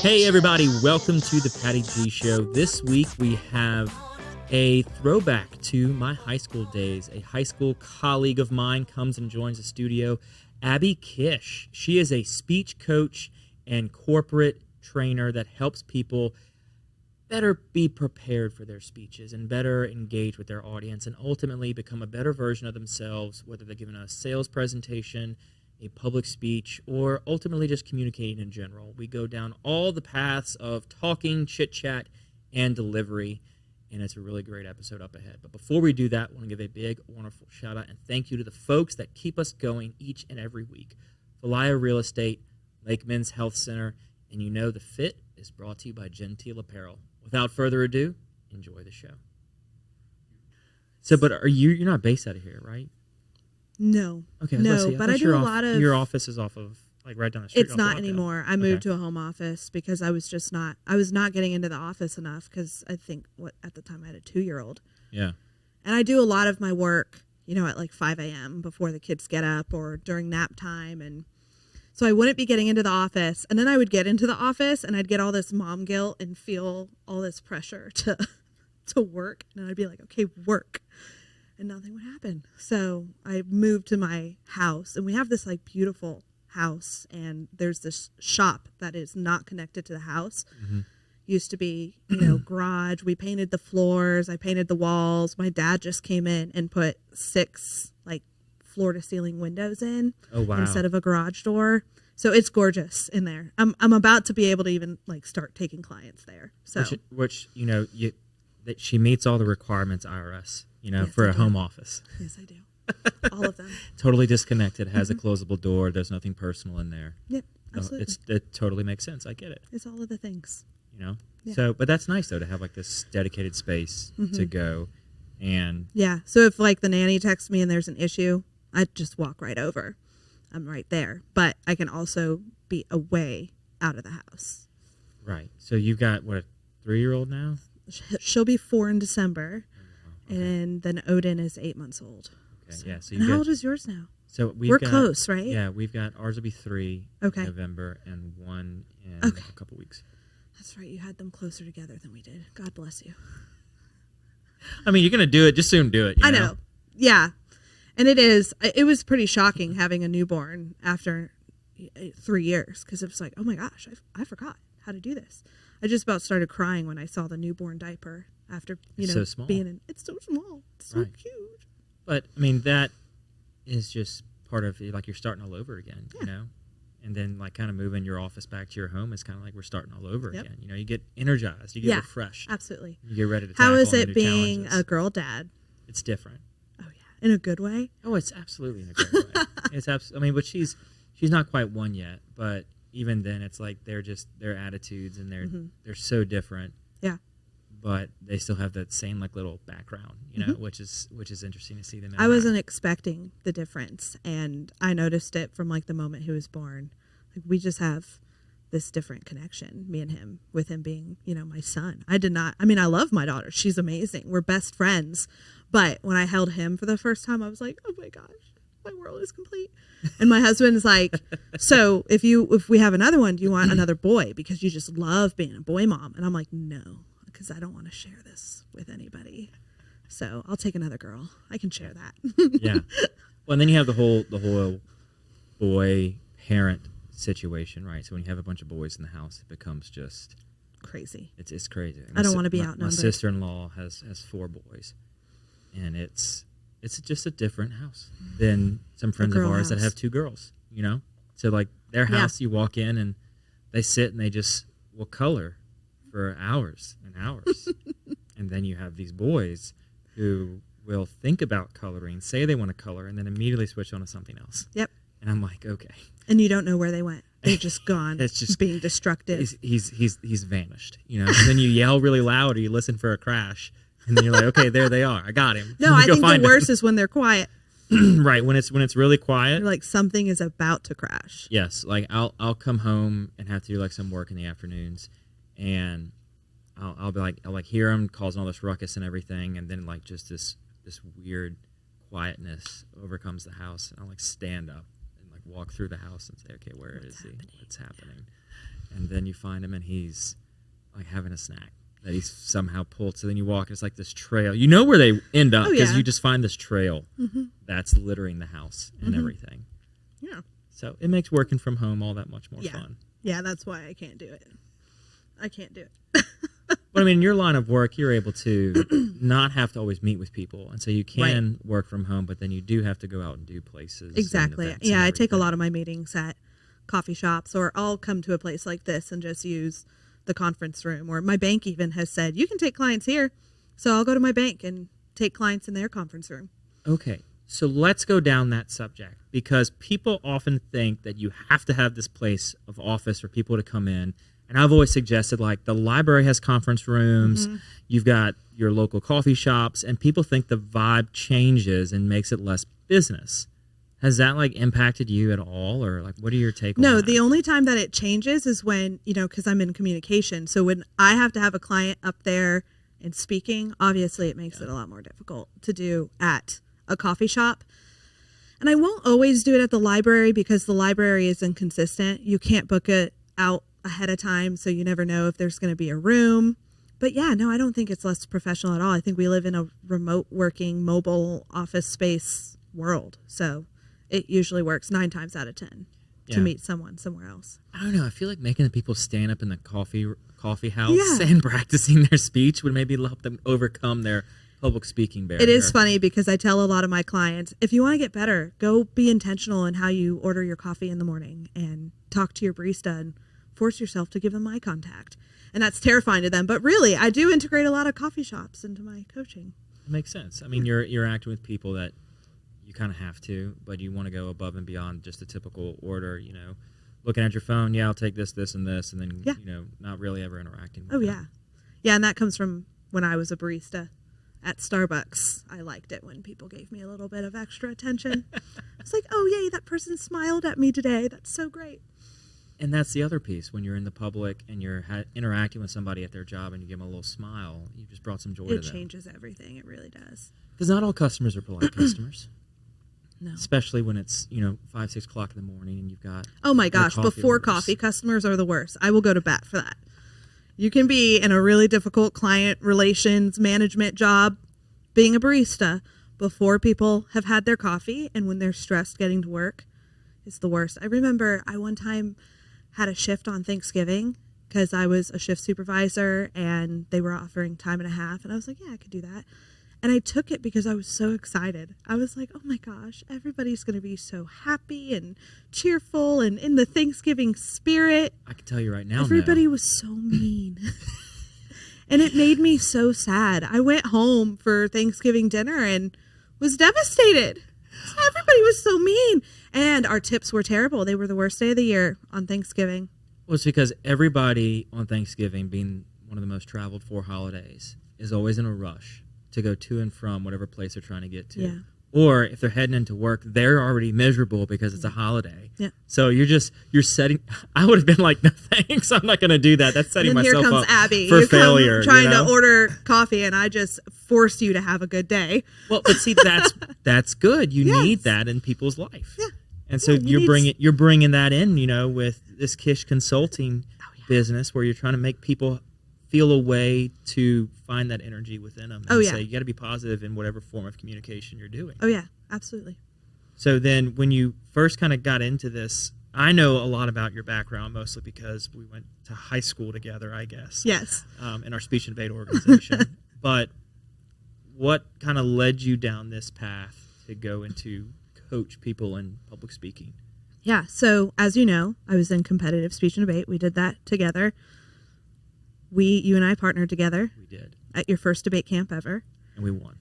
Hey everybody, welcome to the Patty G Show. This week we have a throwback to my high school days. A high school colleague of mine comes and joins the studio, Abbey Kish. She is a speech coach and corporate trainer that helps people better be prepared for their speeches and better engage with their audience and ultimately become a better version of themselves, whether they're giving a sales presentation, a public speech, or ultimately just communicating in general. We go down all the paths of talking, chit-chat, and delivery, and it's a really great episode up ahead. But before we do that, I want to give a big, wonderful shout-out and thank you to the folks that keep us going each and every week. Valaya Real Estate, Lake Men's Health Center, and you know the fit is brought to you by Genteel Apparel. Without further ado, enjoy the show. So, but you're not based out of here, right? No. Okay. No, but I do a lot of... Your office is off of, like, right down the street. It's not anymore. I moved to a home office because I was not getting into the office enough because I think, at the time I had a 2-year-old. Yeah. And I do a lot of my work, at like 5 a.m. before the kids get up or during nap time. And so I wouldn't be getting into the office. And then I would get into the office and I'd get all this mom guilt and feel all this pressure to work. And I'd be like, okay, work. And nothing would happen. So I moved to my house, and we have this like beautiful house, and there's this shop that is not connected to the house. Mm-hmm. Used to be, garage. We painted the floors. I painted the walls. My dad just came in and put 6 like floor to ceiling windows in instead of a garage door. So it's gorgeous in there. I'm about to be able to even like start taking clients there. So which that she meets all the requirements IRS. Yes, for a home office. Yes, I do. All of them. Totally disconnected, has a closable door, there's nothing personal in there. Yep, absolutely. It totally makes sense. I get it. It's all of the things. Yeah. So, but that's nice, though, to have like this dedicated space to go. And yeah, so if like the nanny texts me and there's an issue, I just walk right over. I'm right there. But I can also be away out of the house. Right. So you've got, what, a 3-year-old now? She'll be 4 in December. Okay. And then Odin is 8 months old. Okay, so, yeah. So how old is yours now? So we're close, right? Yeah, ours will be 3 in November and 1 in a couple weeks. That's right. You had them closer together than we did. God bless you. I mean, you're gonna do it. Just soon do it. I know. Yeah, and it was pretty shocking having a newborn after 3 years because it was like, oh my gosh, I forgot how to do this. I just about started crying when I saw the newborn diaper. After so small. It's so small, it's so cute. But I mean, that is just part of like you're starting all over again, and then like kind of moving your office back to your home is kind of like we're starting all over again. You get energized, you get refreshed, absolutely. You get ready to. How is it being a girl dad? It's different. Oh yeah, in a good way. Oh, it's absolutely in a good way. It's I mean, but she's not quite 1 yet, but even then, it's like their attitudes and they're so different. Yeah. But they still have that same like little background, which is interesting to see them. I wasn't expecting the difference, and I noticed it from like the moment he was born. Like we just have this different connection, me and him, with him being, my son. I love my daughter. She's amazing. We're best friends. But when I held him for the first time, I was like, oh my gosh, my world is complete. And my husband's like, so if we have another one, do you want another boy? Because you just love being a boy mom. And I'm like, no. Because I don't want to share this with anybody. So I'll take another girl. I can share that. Yeah. Well, and then you have the whole boy parent situation, right? So when you have a bunch of boys in the house, it becomes just crazy. It's crazy. I don't want to be outnumbered. My sister-in-law has 4 boys, and it's just a different house than some friends of ours that have 2 girls. So like their house, you walk in and they sit and they just will color for hours and hours. And then you have these boys who will think about coloring, say they want to color, and then immediately switch on to something else. Yep. And I'm like, okay. And you don't know where they went. They're just gone. It's just being destructive. He's vanished. And then you yell really loud or you listen for a crash, and then you're like, okay, there they are. I got him. No, I think the worst is when they're quiet. Right, when it's really quiet. You're like something is about to crash. Yes, like I'll come home and have to do like some work in the afternoons, and I'll be like, I'll like hear him causing all this ruckus and everything, and then like just this weird quietness overcomes the house, and I'll like stand up and like walk through the house and say, okay, where is he? What's happening? And then you find him and he's like having a snack that he's somehow pulled. So then you walk, and it's like this trail. You know where they end up because you just find this trail that's littering the house and everything. Yeah. So it makes working from home all that much more fun. Yeah, that's why I can't do it. I can't do it. But I mean, in your line of work, you're able to not have to always meet with people. And so you can work from home, but then you do have to go out and do places. Exactly. Yeah, I take a lot of my meetings at coffee shops, or I'll come to a place like this and just use the conference room. Or my bank even has said, you can take clients here. So I'll go to my bank and take clients in their conference room. Okay. So let's go down that subject, because people often think that you have to have this place of office for people to come in. And I've always suggested, like, the library has conference rooms, you've got your local coffee shops, and people think the vibe changes and makes it less business. Has that, like, impacted you at all? Or, like, what are your take on that? No, the only time that it changes is when, because I'm in communication. So when I have to have a client up there and speaking, obviously it makes it a lot more difficult to do at a coffee shop. And I won't always do it at the library because the library is inconsistent. You can't book it out ahead of time, so you never know if there's going to be a room. But yeah, no, I don't think it's less professional at all. I think we live in a remote working, mobile office space world. So it usually works 9 times out of 10 to meet someone somewhere else. I don't know. I feel like making the people stand up in the coffee house and practicing their speech would maybe help them overcome their public speaking barrier. It is funny because I tell a lot of my clients, if you want to get better, go be intentional in how you order your coffee in the morning and talk to your barista and force yourself to give them eye contact. And that's terrifying to them. But really, I do integrate a lot of coffee shops into my coaching. It makes sense. I mean, you're acting with people that you kind of have to, but you want to go above and beyond just the typical order, looking at your phone, I'll take this, this, and this, and then, not really ever interacting with them. Yeah. Yeah, and that comes from when I was a barista at Starbucks. I liked it when people gave me a little bit of extra attention. It's like, oh, yay, that person smiled at me today. That's so great. And that's the other piece. When you're in the public and you're interacting with somebody at their job and you give them a little smile, you just brought some joy to them. It changes everything. It really does. Because not all customers are polite customers. No. Especially when it's, 5, 6 o'clock in the morning and you've got... Oh, my gosh. Before coffee, customers are the worst. I will go to bat for that. You can be in a really difficult client relations management job being a barista before people have had their coffee, and when they're stressed getting to work, it's the worst. I remember I one time had a shift on Thanksgiving because I was a shift supervisor and they were offering time and a half, and I was like, yeah, I could do that. And I took it because I was so excited. I was like, oh my gosh, everybody's going to be so happy and cheerful and in the Thanksgiving spirit. I can tell you right now, everybody was so mean. And it made me so sad. I went home for Thanksgiving dinner and was devastated. Everybody was so mean. And our tips were terrible. They were the worst day of the year on Thanksgiving. Well, it's because everybody on Thanksgiving, being one of the most traveled 4 holidays, is always in a rush to go to and from whatever place they're trying to get to. Yeah. Or if they're heading into work, they're already miserable because it's a holiday. Yeah. So you're setting, I would have been like, no thanks, I'm not going to do that. That's setting myself up Abby. for failure. Trying to order coffee and I just forced you to have a good day. Well, but see, that's good. You need that in people's life. Yeah. And so you're bringing that in, with this Kish consulting business where you're trying to make people feel a way to find that energy within them. And say, you got to be positive in whatever form of communication you're doing. Oh, yeah, absolutely. So then when you first kind of got into this, I know a lot about your background, mostly because we went to high school together, I guess. Yes. In our speech and debate organization. But what kind of led you down this path to go into coach people in public speaking? Yeah. So as you know, I was in competitive speech and debate. We did that together. You and I partnered together. We did. At your first debate camp ever. And we won.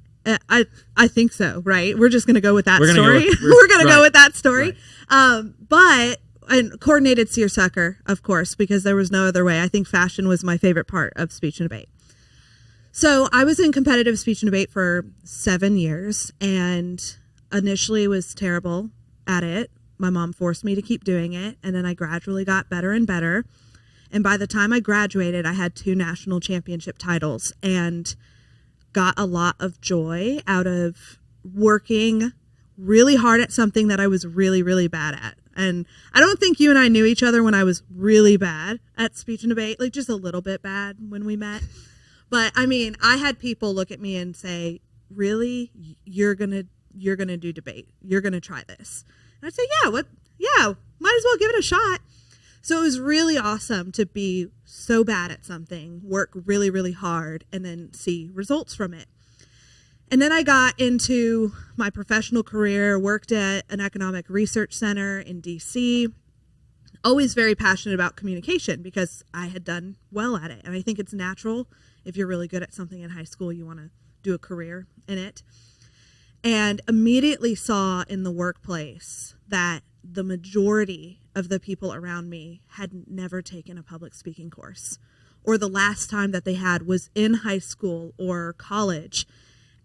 I think so, right? We're just going to go with that story. We're going to go with that story. Right. And coordinated seersucker, of course, because there was no other way. I think fashion was my favorite part of speech and debate. So I was in competitive speech and debate for 7 years and initially was terrible at it. My mom forced me to keep doing it. And then I gradually got better and better. And by the time I graduated, I had 2 national championship titles and got a lot of joy out of working really hard at something that I was really, really bad at. And I don't think you and I knew each other when I was really bad at speech and debate, like just a little bit bad when we met. But I mean, I had people look at me and say, really, you're going to do debate. You're going to try this. And I'd say, yeah, might as well give it a shot. So it was really awesome to be so bad at something, work really, really hard, and then see results from it. And then I got into my professional career, worked at an economic research center in DC, always very passionate about communication because I had done well at it. And I think it's natural if you're really good at something in high school, you want to do a career in it. And immediately saw in the workplace that the majority of the people around me had never taken a public speaking course, or the last time that they had was in high school or college.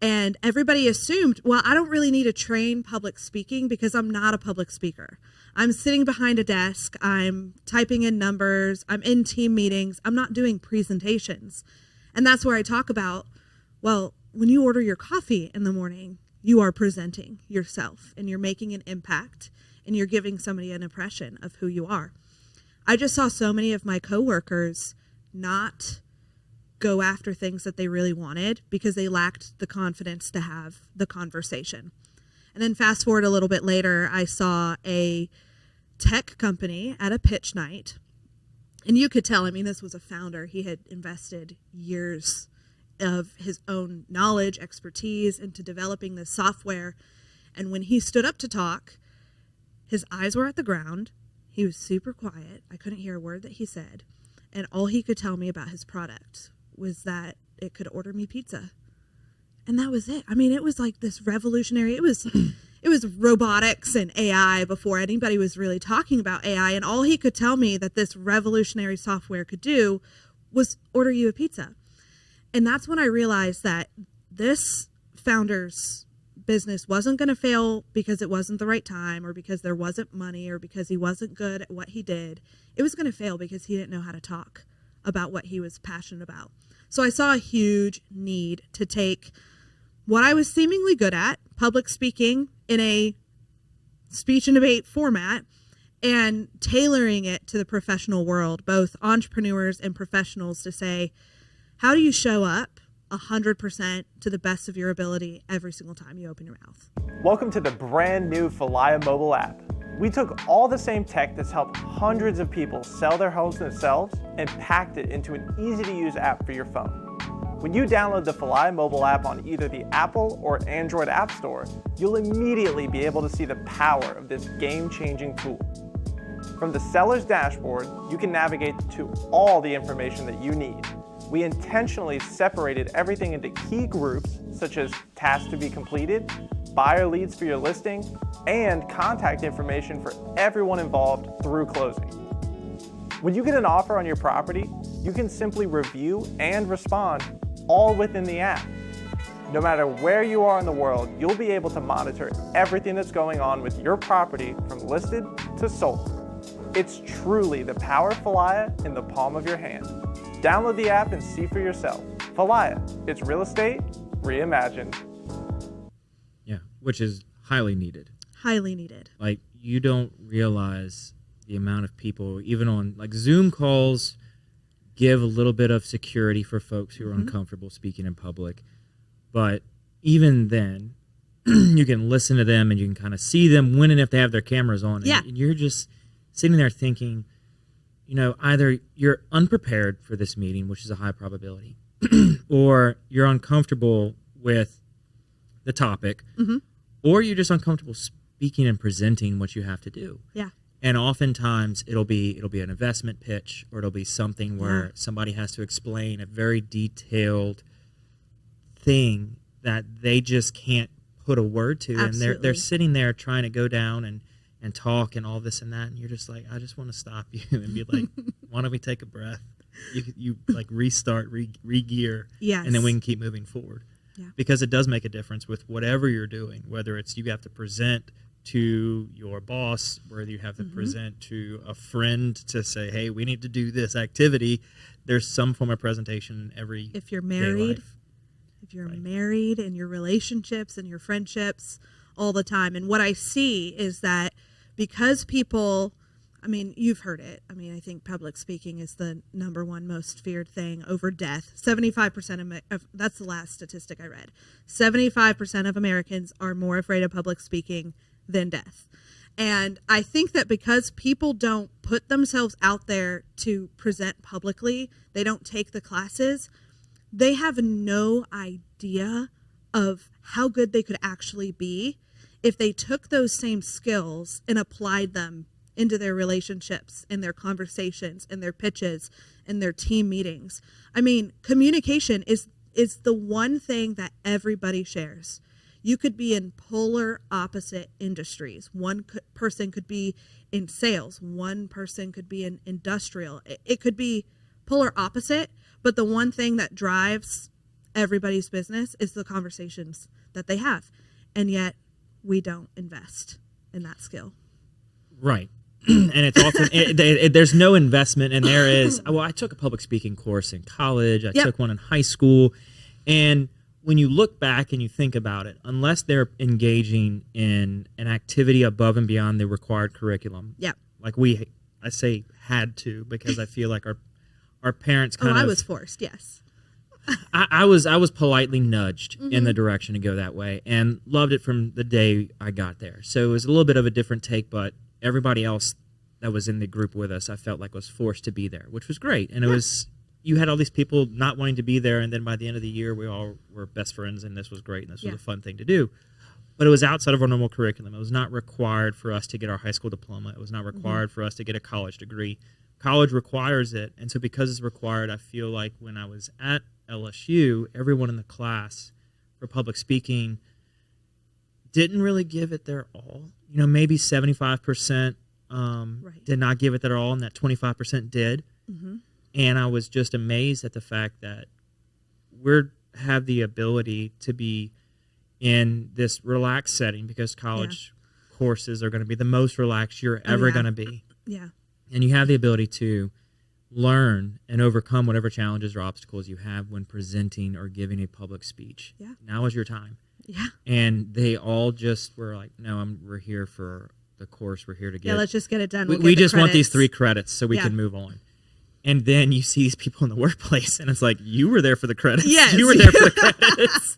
And everybody assumed, well, I don't really need to train public speaking because I'm not a public speaker. I'm sitting behind a desk. I'm typing in numbers. I'm in team meetings. I'm not doing presentations. And that's where I talk about, well, when you order your coffee in the morning, you are presenting yourself and you're making an impact and you're giving somebody an impression of who you are. I just saw so many of my coworkers not go after things that they really wanted because they lacked the confidence to have the conversation. And then fast forward a little bit later, I saw a tech company at a pitch night. And you could tell, I mean, this was a founder. He had invested years of his own knowledge, expertise into developing this software. And when he stood up to talk, his eyes were at the ground. He was super quiet. I couldn't hear a word that he said. And all he could tell me about his product was that it could order me pizza. And that was it. I mean, it was like this revolutionary, it was robotics and AI before anybody was really talking about AI. And all he could tell me that this revolutionary software could do was order you a pizza. And that's when I realized that this founder's business wasn't going to fail because it wasn't the right time or because there wasn't money or because he wasn't good at what he did. It was going to fail because he didn't know how to talk about what he was passionate about. So I saw a huge need to take what I was seemingly good at, public speaking in a speech and debate format, and tailoring it to the professional world, both entrepreneurs and professionals, to say, how do you show up 100% to the best of your ability every single time you open your mouth? Welcome to the brand new Falaya mobile app. We took all the same tech that's helped hundreds of people sell their homes themselves and packed it into an easy-to-use app for your phone. When you download the Falaya mobile app on either the Apple or Android App Store, you'll immediately be able to see the power of this game-changing tool. From the seller's dashboard, you can navigate to all the information that you need. We intentionally separated everything into key groups, such as tasks to be completed, buyer leads for your listing, and contact information for everyone involved through closing. When you get an offer on your property, you can simply review and respond all within the app. No matter where you are in the world, you'll be able to monitor everything that's going on with your property from listed to sold. It's truly the power of Falaya in the palm of your hand. Download the app and see for yourself. Falaya, it's real estate reimagined. Yeah, which is highly needed. Highly needed. Like, you don't realize the amount of people, even on like Zoom calls, give a little bit of security for folks who are uncomfortable speaking in public. But even then, you can listen to them and you can kind of see them when and if they have their cameras on. Yeah. And you're just sitting there thinking, you know, either you're unprepared for this meeting, which is a high probability, or you're uncomfortable with the topic, or you're just uncomfortable speaking and presenting what you have to do. Yeah. And oftentimes it'll be an investment pitch, or it'll be something where somebody has to explain a very detailed thing that they just can't put a word to. Absolutely. And they're sitting there trying to go down and talk and all this and that, and you're just like, I just want to stop you and be like, why don't we take a breath? You like restart, re-gear, and then we can keep moving forward. Yeah. Because it does make a difference with whatever you're doing, whether it's you have to present to your boss, whether you have to present to a friend to say, hey, we need to do this activity. There's some form of presentation in every If you're married, if you're married, and your relationships and your friendships all the time. And what I see is that because people, I mean, you've heard it. I mean, I think public speaking is the number one most feared thing over death. 75% of that's the last statistic I read. 75% of Americans are more afraid of public speaking than death. And I think that because people don't put themselves out there to present publicly, they don't take the classes, they have no idea of how good they could actually be if they took those same skills and applied them into their relationships, in their conversations, in their pitches, in their team meetings. I mean, communication is the one thing that everybody shares. You could be in polar opposite industries. One person could be in sales. One person could be in industrial. It could be polar opposite, but the one thing that drives everybody's business is the conversations that they have. And yet we don't invest in that skill. Right. And it's often, there's no investment, and there is, well, I took a public speaking course in college. I took one in high school. And when you look back and you think about it, unless they're engaging in an activity above and beyond the required curriculum, like I say had to, because I feel like our parents kind of. I was forced, yes. I was politely nudged in the direction to go that way, and loved it from the day I got there. So it was a little bit of a different take, but everybody else that was in the group with us, I felt like was forced to be there, which was great. And it was, you had all these people not wanting to be there, and then by the end of the year, we all were best friends, and this was great, and this was a fun thing to do. But it was outside of our normal curriculum. It was not required for us to get our high school diploma. It was not required for us to get a college degree. College requires it, and so because it's required, I feel like when I was at LSU, everyone in the class for public speaking didn't really give it their all. You know, maybe 75% did not give it their all, and that 25% did. And I was just amazed at the fact that we have the ability to be in this relaxed setting, because college courses are going to be the most relaxed you're ever going to be. And you have the ability to learn and overcome whatever challenges or obstacles you have when presenting or giving a public speech. Now is your time. And they all just were like, no, we're here for the course. We're here to get let's just get it done. We just want these 3 credits so we can move on. And then you see these people in the workplace, and it's like, you were there for the credits. Yes. You were there for the credits.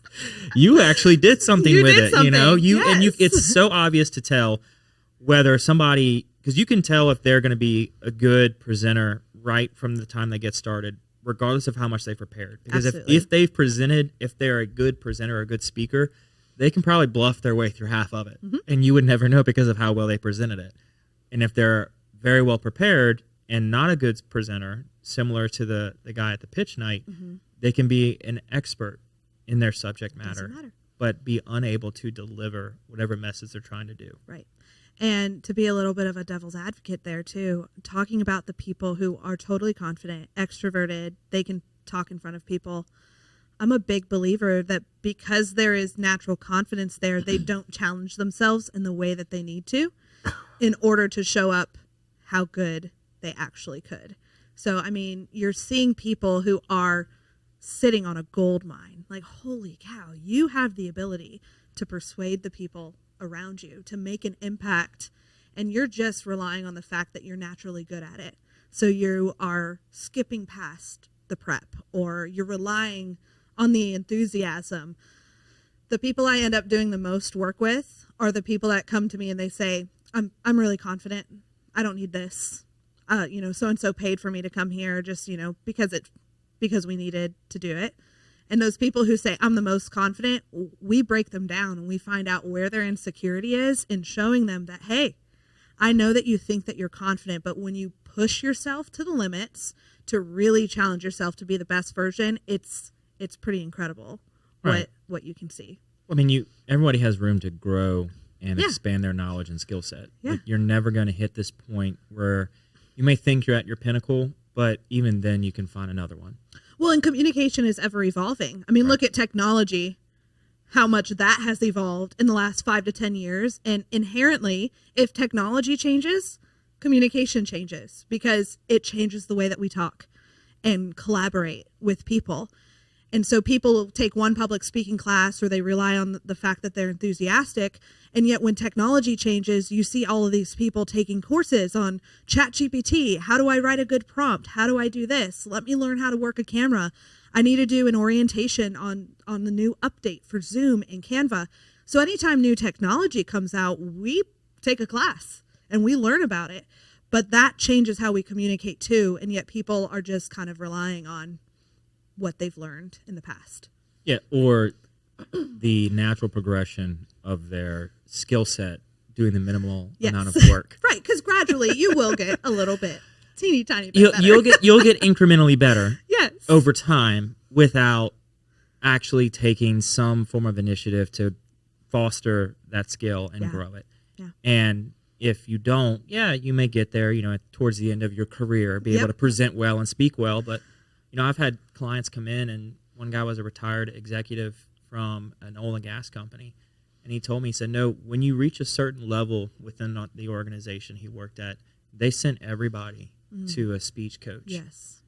You actually did something with it, you know? It's so obvious to tell whether somebody, because you can tell if they're going to be a good presenter right from the time they get started, regardless of how much they prepared. Because if they've presented, if they're a good presenter or a good speaker, they can probably bluff their way through half of it. And you would never know because of how well they presented it. And if they're very well prepared and not a good presenter, similar to the guy at the pitch night, they can be an expert in their subject matter, but be unable to deliver whatever message they're trying to do. Right. And to be a little bit of a devil's advocate there too, talking about the people who are totally confident, extroverted, they can talk in front of people. I'm a big believer that because there is natural confidence there, they don't challenge themselves in the way that they need to in order to show up how good they actually could. So, I mean, you're seeing people who are sitting on a gold mine, like, holy cow, you have the ability to persuade the people around you, to make an impact, and you're just relying on the fact that you're naturally good at it. So you are skipping past the prep, or you're relying on the enthusiasm. The people I end up doing the most work with are the people that come to me and they say, I'm really confident. I don't need this. So-and-so paid for me to come here just, because we needed to do it. And those people who say, I'm the most confident, we break them down and we find out where their insecurity is and showing them that, hey, I know that you think that you're confident, but when you push yourself to the limits to really challenge yourself to be the best version, it's pretty incredible what you can see. I mean, everybody has room to grow and expand their knowledge and skill set. Like, you're never going to hit this point where you may think you're at your pinnacle, but even then you can find another one. Well, and communication is ever evolving. I mean, look at technology, how much that has evolved in the last 5 to 10 years. And inherently, if technology changes, communication changes, because it changes the way that we talk and collaborate with people. And so people take one public speaking class, or they rely on the fact that they're enthusiastic. And yet when technology changes, you see all of these people taking courses on ChatGPT. How do I write a good prompt? How do I do this? Let me learn how to work a camera. I need to do an orientation on the new update for Zoom and Canva. So anytime new technology comes out, we take a class and we learn about it. But that changes how we communicate too. And yet people are just kind of relying on what they've learned in the past. Yeah, or the natural progression of their skill set doing the minimal amount of work. Right, because gradually you will get a little bit, teeny tiny bit better. You'll get incrementally better yes. over time without actually taking some form of initiative to foster that skill and grow it. Yeah. And if you don't, you may get there, towards the end of your career, be able to present well and speak well, but I've had clients come in, and one guy was a retired executive from an oil and gas company. And he told me, he said, no, when you reach a certain level within the organization he worked at, they sent everybody to a speech coach. Yes.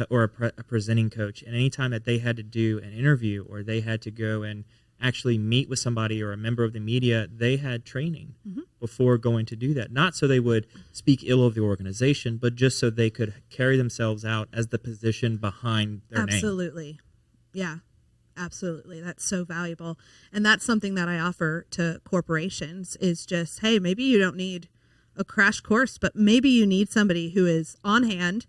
Or a presenting coach. And anytime that they had to do an interview, or they had to go and actually meet with somebody or a member of the media, they had training before going to do that. Not so they would speak ill of the organization, but just so they could carry themselves out as the position behind their name. Absolutely. Yeah, absolutely. That's so valuable. And that's something that I offer to corporations is just, hey, maybe you don't need a crash course, but maybe you need somebody who is on hand,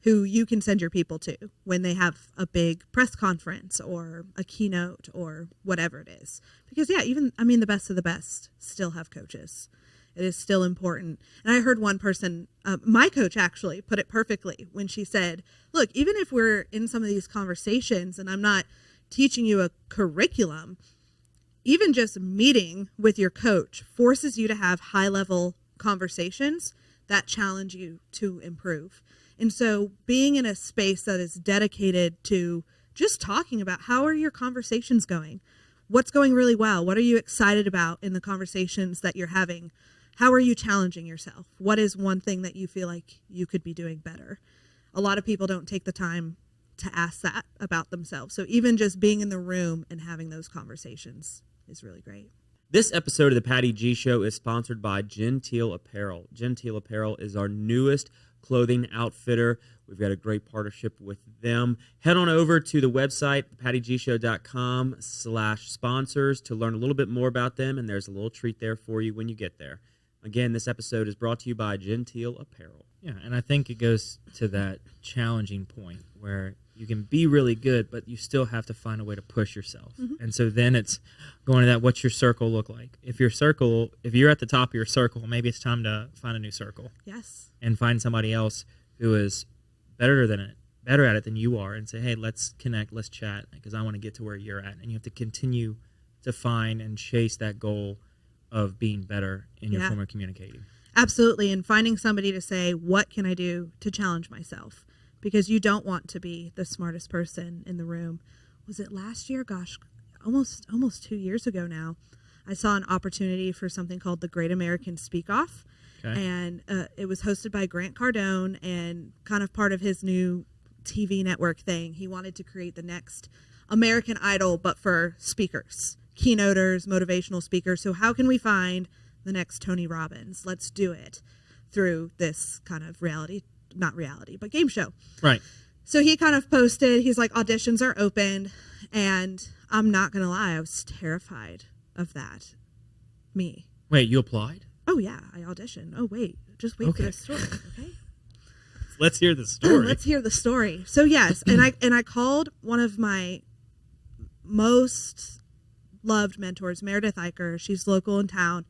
who you can send your people to when they have a big press conference or a keynote or whatever it is. Because the best of the best still have coaches. It is still important. And I heard one person, my coach actually put it perfectly when she said, look, even if we're in some of these conversations and I'm not teaching you a curriculum, even just meeting with your coach forces you to have high level conversations that challenge you to improve. And so being in a space that is dedicated to just talking about how are your conversations going? What's going really well? What are you excited about in the conversations that you're having? How are you challenging yourself? What is one thing that you feel like you could be doing better? A lot of people don't take the time to ask that about themselves. So even just being in the room and having those conversations is really great. This episode of the Patty G Show is sponsored by Genteel Apparel. Genteel Apparel is our newest clothing outfitter. We've got a great partnership with them. Head on over to the website, pattygshow.com/sponsors to learn a little bit more about them, and there's a little treat there for you when you get there. Again, this episode is brought to you by Genteel Apparel. Yeah, and I think it goes to that challenging point where you can be really good, but you still have to find a way to push yourself. And so then it's going to that, what's your circle look like? If you're at the top of your circle, maybe it's time to find a new circle. Yes. And find somebody else who is better at it than you are, and say, hey, let's connect, let's chat, because I want to get to where you're at. And you have to continue to find and chase that goal of being better in your form of communicating. Absolutely. And finding somebody to say, what can I do to challenge myself? Because you don't want to be the smartest person in the room. Was it last year? Gosh, almost 2 years ago now. I saw an opportunity for something called the Great American Speak Off. Okay. And it was hosted by Grant Cardone, and kind of part of his new TV network thing. He wanted to create the next American Idol, but for speakers, keynoters, motivational speakers. So how can we find the next Tony Robbins? Let's do it through this kind of not reality, but game show. Right. So he kind of posted, he's like, auditions are open. And I'm not going to lie, I was terrified of that. Me. Wait, you applied? Oh, yeah, I auditioned. Oh, wait, just wait for the story, okay? Let's hear the story. Let's hear the story. So, yes, and I called one of my most loved mentors, Meredith Eicher. She's local in town.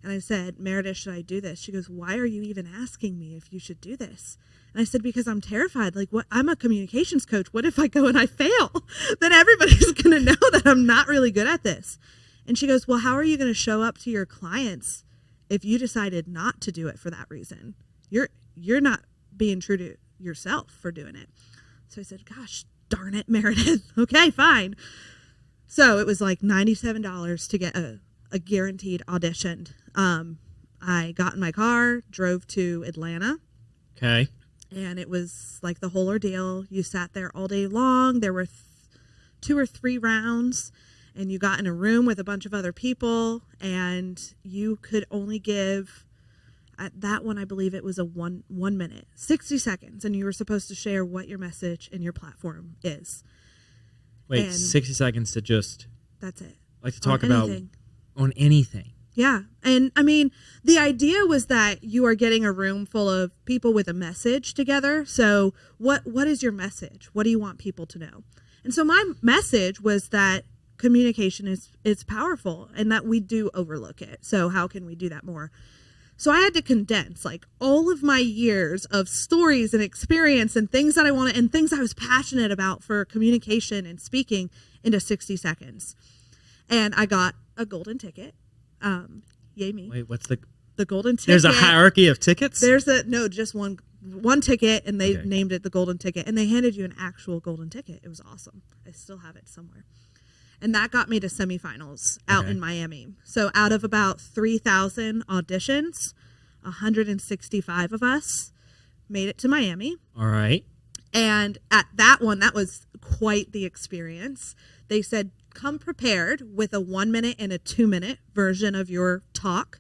And I said, Meredith, should I do this? She goes, why are you even asking me if you should do this? And I said, because I'm terrified. Like, what? I'm a communications coach. What if I go and I fail? Then everybody's going to know that I'm not really good at this. And she goes, well, how are you going to show up to your clients if you decided not to do it for that reason? You're not being true to yourself for doing it. So I said, gosh, darn it, Meredith. Okay, fine. So it was like $97 to get a guaranteed audition. I got in my car, drove to Atlanta. Okay. And it was like the whole ordeal. You sat there all day long. There were 2 or 3 rounds, and you got in a room with a bunch of other people, and you could only give, at that one, I believe it was a 1 minute, 60 seconds, and you were supposed to share what your message and your platform is. Wait, and 60 seconds to just... That's it. Like to talk about anything. On anything. Yeah. And I mean, the idea was that you are getting a room full of people with a message together. So what is your message? What do you want people to know? And so my message was that communication is powerful and that we do overlook it. So how can we do that more? So I had to condense like all of my years of stories and experience and things that I wanted and things I was passionate about for communication and speaking into 60 seconds. And I got a golden ticket. Yay me. Wait, what's the golden ticket? There's a hierarchy of tickets? Just one ticket, and they named it the golden ticket, and they handed you an actual golden ticket. It was awesome. I still have it somewhere. And that got me to semifinals out in Miami. So out of about 3,000 auditions, 165 of us made it to Miami. All right. And at that one, that was quite the experience. They said, come prepared with a 1 minute and a 2 minute version of your talk,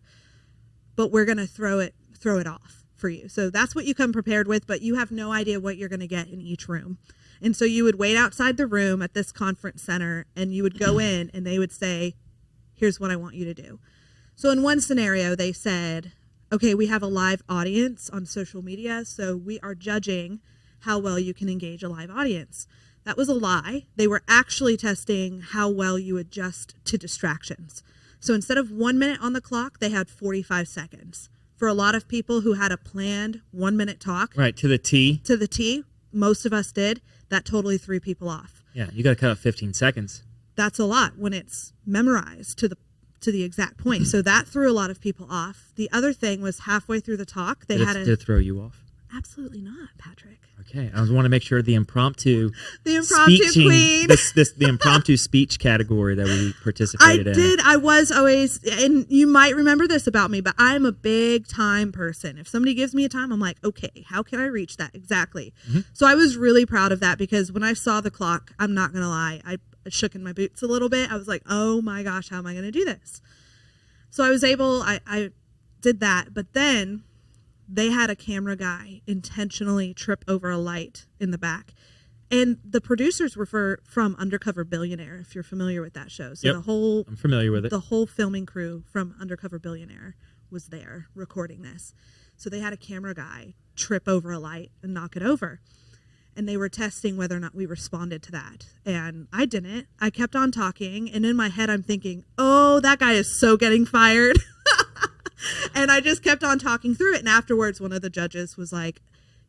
but we're going to throw it off for you. So that's what you come prepared with, but you have no idea what you're going to get in each room. And so you would wait outside the room at this conference center, and you would go in, and they would say, here's what I want you to do. So in one scenario, they said, okay, we have a live audience on social media, so we are judging how well you can engage a live audience. That was a lie. They were actually testing how well you adjust to distractions. So instead of 1 minute on the clock, they had 45 seconds. For a lot of people who had a planned 1 minute talk. Right, to the T. To the T, most of us did. That totally threw people off. Yeah, you got to cut out 15 seconds. That's a lot when it's memorized to the exact point. So that threw a lot of people off. The other thing was halfway through the talk, did it throw you off? Absolutely not, Patrick. Okay, I want to make sure the impromptu queen, the impromptu speech category that we participated in. I was always, and you might remember this about me, but I'm a big time person. If somebody gives me a time, I'm like, okay, how can I reach that exactly? Mm-hmm. So I was really proud of that because when I saw the clock, I'm not gonna lie, I shook in my boots a little bit. I was like, oh my gosh, how am I gonna do this? So I was able, I did that, but then they had a camera guy intentionally trip over a light in the back. And the producers were from Undercover Billionaire, if you're familiar with that show. So I'm familiar with it. The whole filming crew from Undercover Billionaire was there recording this. So they had a camera guy trip over a light and knock it over. And they were testing whether or not we responded to that. And I didn't. I kept on talking. And in my head, I'm thinking, oh, that guy is so getting fired. And I just kept on talking through it. And afterwards, one of the judges was like,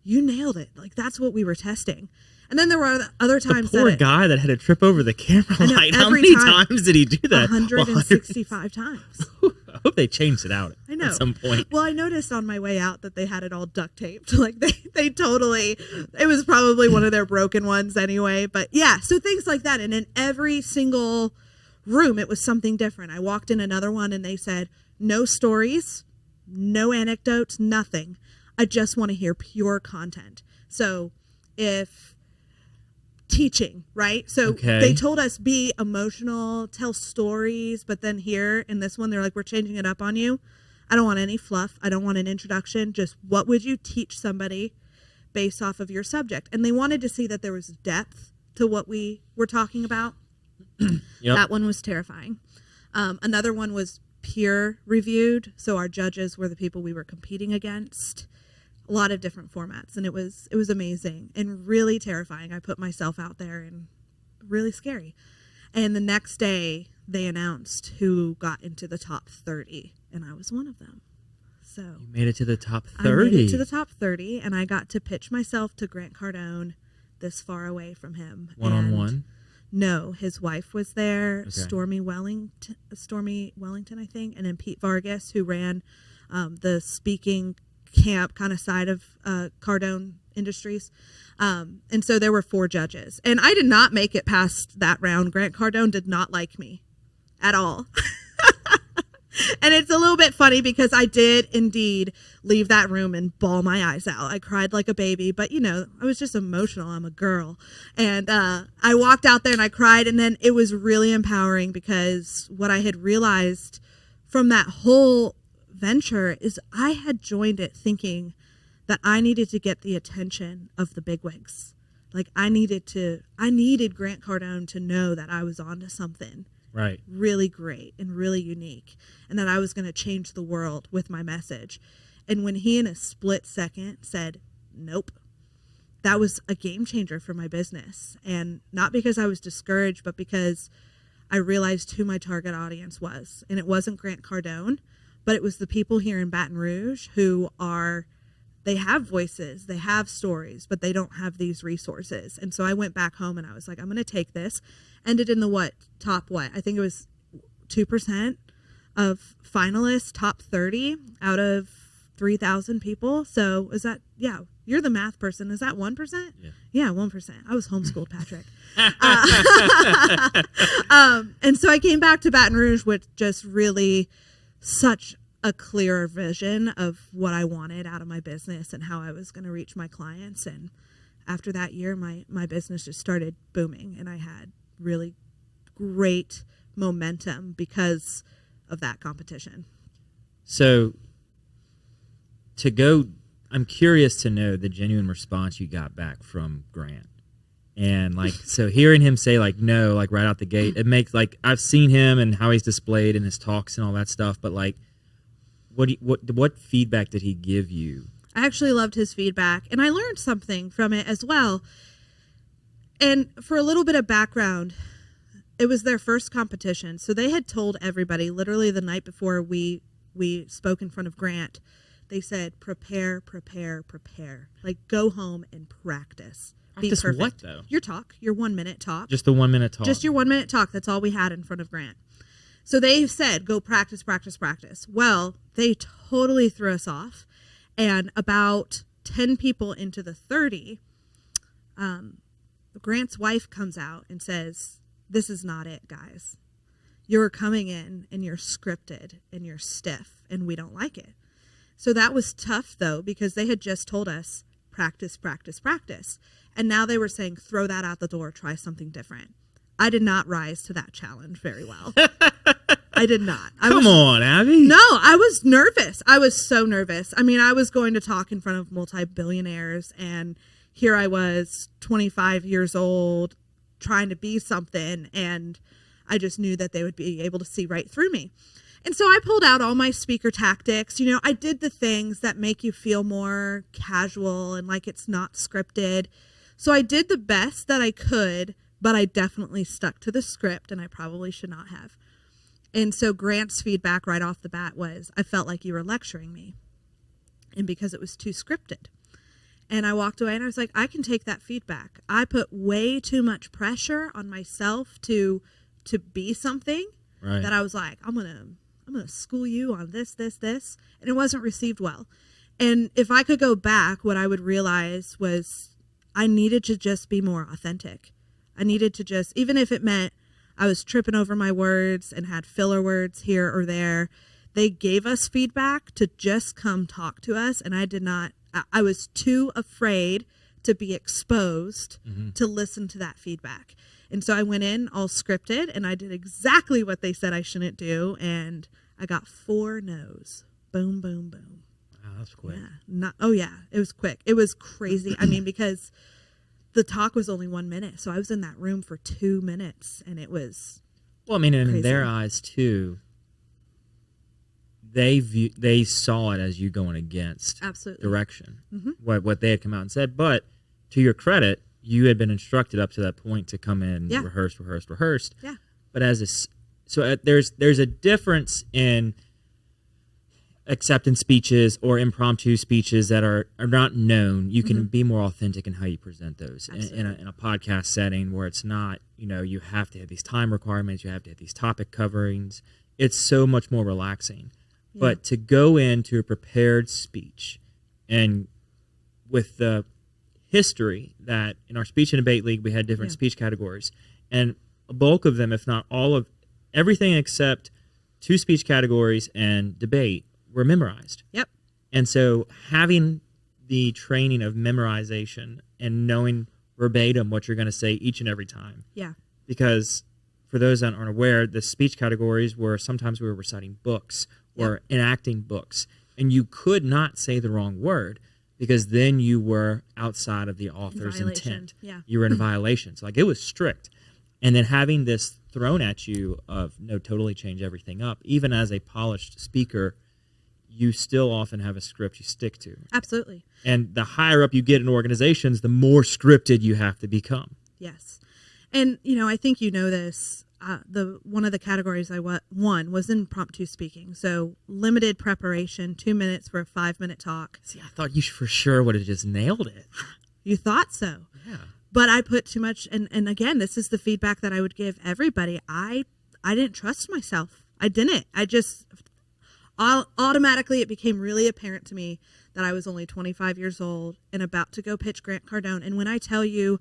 you nailed it. Like, that's what we were testing. And then there were other times the poor guy that had to trip over the camera light. How many times did he do that? 165 times. I hope they changed it out at some point. Well, I noticed on my way out that they had it all duct taped. Like they totally, it was probably one of their broken ones anyway. But yeah, so things like that. And in every single room, it was something different. I walked in another one and they said, no stories, no anecdotes, nothing. I just want to hear pure content. So if teaching, right? So they told us be emotional, tell stories, but then here in this one, they're like, we're changing it up on you. I don't want any fluff. I don't want an introduction. Just what would you teach somebody based off of your subject? And they wanted to see that there was depth to what we were talking about. That one was terrifying. Another one was peer reviewed. So our judges were the people we were competing against. A lot of different formats, and it was amazing and really terrifying. I put myself out there and really scary. And the next day they announced who got into the top 30, and I was one of them. So you made it to the top 30. I made it to the top 30, and I got to pitch myself to Grant Cardone this far away from him. One-on-one? No, his wife was there, Stormy Wellington, I think, and then Pete Vargas, who ran the speaking camp kind of side of Cardone Industries. And so there were 4 judges. And I did not make it past that round. Grant Cardone did not like me at all. And it's a little bit funny because I did indeed leave that room and bawl my eyes out. I cried like a baby, but I was just emotional. I'm a girl. And I walked out there and I cried. And then it was really empowering because what I had realized from that whole venture is I had joined it thinking that I needed to get the attention of the bigwigs. Like I needed Grant Cardone to know that I was onto something right, really great and really unique, and that I was going to change the world with my message. And when he in a split second said, nope, that was a game changer for my business. And not because I was discouraged, but because I realized who my target audience was. And it wasn't Grant Cardone, but it was the people here in Baton Rouge who they have voices, they have stories, but they don't have these resources. And so I went back home and I was like, I'm going to take this. Ended in the top I think it was 2% of finalists, top 30 out of 3,000 people. So is that, you're the math person. Is that 1%? Yeah, 1%. I was homeschooled, Patrick. And so I came back to Baton Rouge with just really such a clearer vision of what I wanted out of my business and how I was going to reach my clients. And after that year, my business just started booming, and I had really great momentum because of that competition. So I'm curious to know the genuine response you got back from Grant. And so hearing him say no, right out the gate, it makes I've seen him and how he's displayed in his talks and all that stuff, but what feedback did he give you? I actually loved his feedback, and I learned something from it as well. And for a little bit of background, it was their first competition. So they had told everybody, literally the night before we spoke in front of Grant, they said, prepare. Go home and practice. Practice what, though? Your 1 minute talk. Just the 1 minute talk. Just your 1 minute talk. That's all we had in front of Grant. So they said, go practice. Well, they totally threw us off. And about 10 people into the 30, Grant's wife comes out and says, this is not it, guys. You're coming in and you're scripted and you're stiff and we don't like it. So that was tough, though, because they had just told us, practice. And now they were saying, throw that out the door, try something different. I did not rise to that challenge very well. I did not. Come on, Abby. No, I was nervous. I was so nervous. I mean, I was going to talk in front of multi-billionaires, and here I was, 25 years old, trying to be something, and I just knew that they would be able to see right through me. And so I pulled out all my speaker tactics. I did the things that make you feel more casual and like it's not scripted. So I did the best that I could, but I definitely stuck to the script, and I probably should not have. And so Grant's feedback right off the bat was, I felt like you were lecturing me, and because it was too scripted. And I walked away and I was like, I can take that feedback. I put way too much pressure on myself to be something that I was like, I'm gonna school you on this, and it wasn't received well. And if I could go back, what I would realize was I needed to just be more authentic. I needed to just, even if it meant I was tripping over my words and had filler words here or there, they gave us feedback to just come talk to us. And I was too afraid to be exposed to listen to that feedback. And so I went in all scripted and I did exactly what they said I shouldn't do. And I got 4 no's. Boom, boom, boom. Wow, that's quick. Yeah. It was quick. It was crazy. I mean, because the talk was only 1 minute. So I was in that room for 2 minutes, and it was in their eyes too, they saw it as you going against direction. What they had come out and said. But to your credit, you had been instructed up to that point to come in, rehearsed. Yeah. But there's a difference in acceptance speeches or impromptu speeches that are not known. You can be more authentic in how you present those in a podcast setting where it's not, you have to have these time requirements, you have to have these topic coverings. It's so much more relaxing. Yeah. But to go into a prepared speech, and with the history that in our speech and debate league, we had different speech categories, and a bulk of them, if not all of everything except 2 speech categories and debate were memorized. Yep. And so having the training of memorization and knowing verbatim what you're going to say each and every time. Yeah. Because for those that aren't aware, the speech categories were sometimes we were reciting books or enacting books. And you could not say the wrong word because then you were outside of the author's intent. Yeah. You were in violation. So like it was strict. And then having this thrown at you of no, totally change everything up, even as a polished speaker, you still often have a script you stick to. Absolutely. And the higher up you get in organizations, the more scripted you have to become. Yes. And, I think you know this. One of the categories I won was impromptu speaking. So limited preparation, 2 minutes for a 5-minute talk. See, I thought you for sure would have just nailed it. You thought so. Yeah. But I put too much. And again, this is the feedback that I would give everybody. I didn't trust myself. I didn't. Automatically, it became really apparent to me that I was only 25 years old and about to go pitch Grant Cardone. And when I tell you,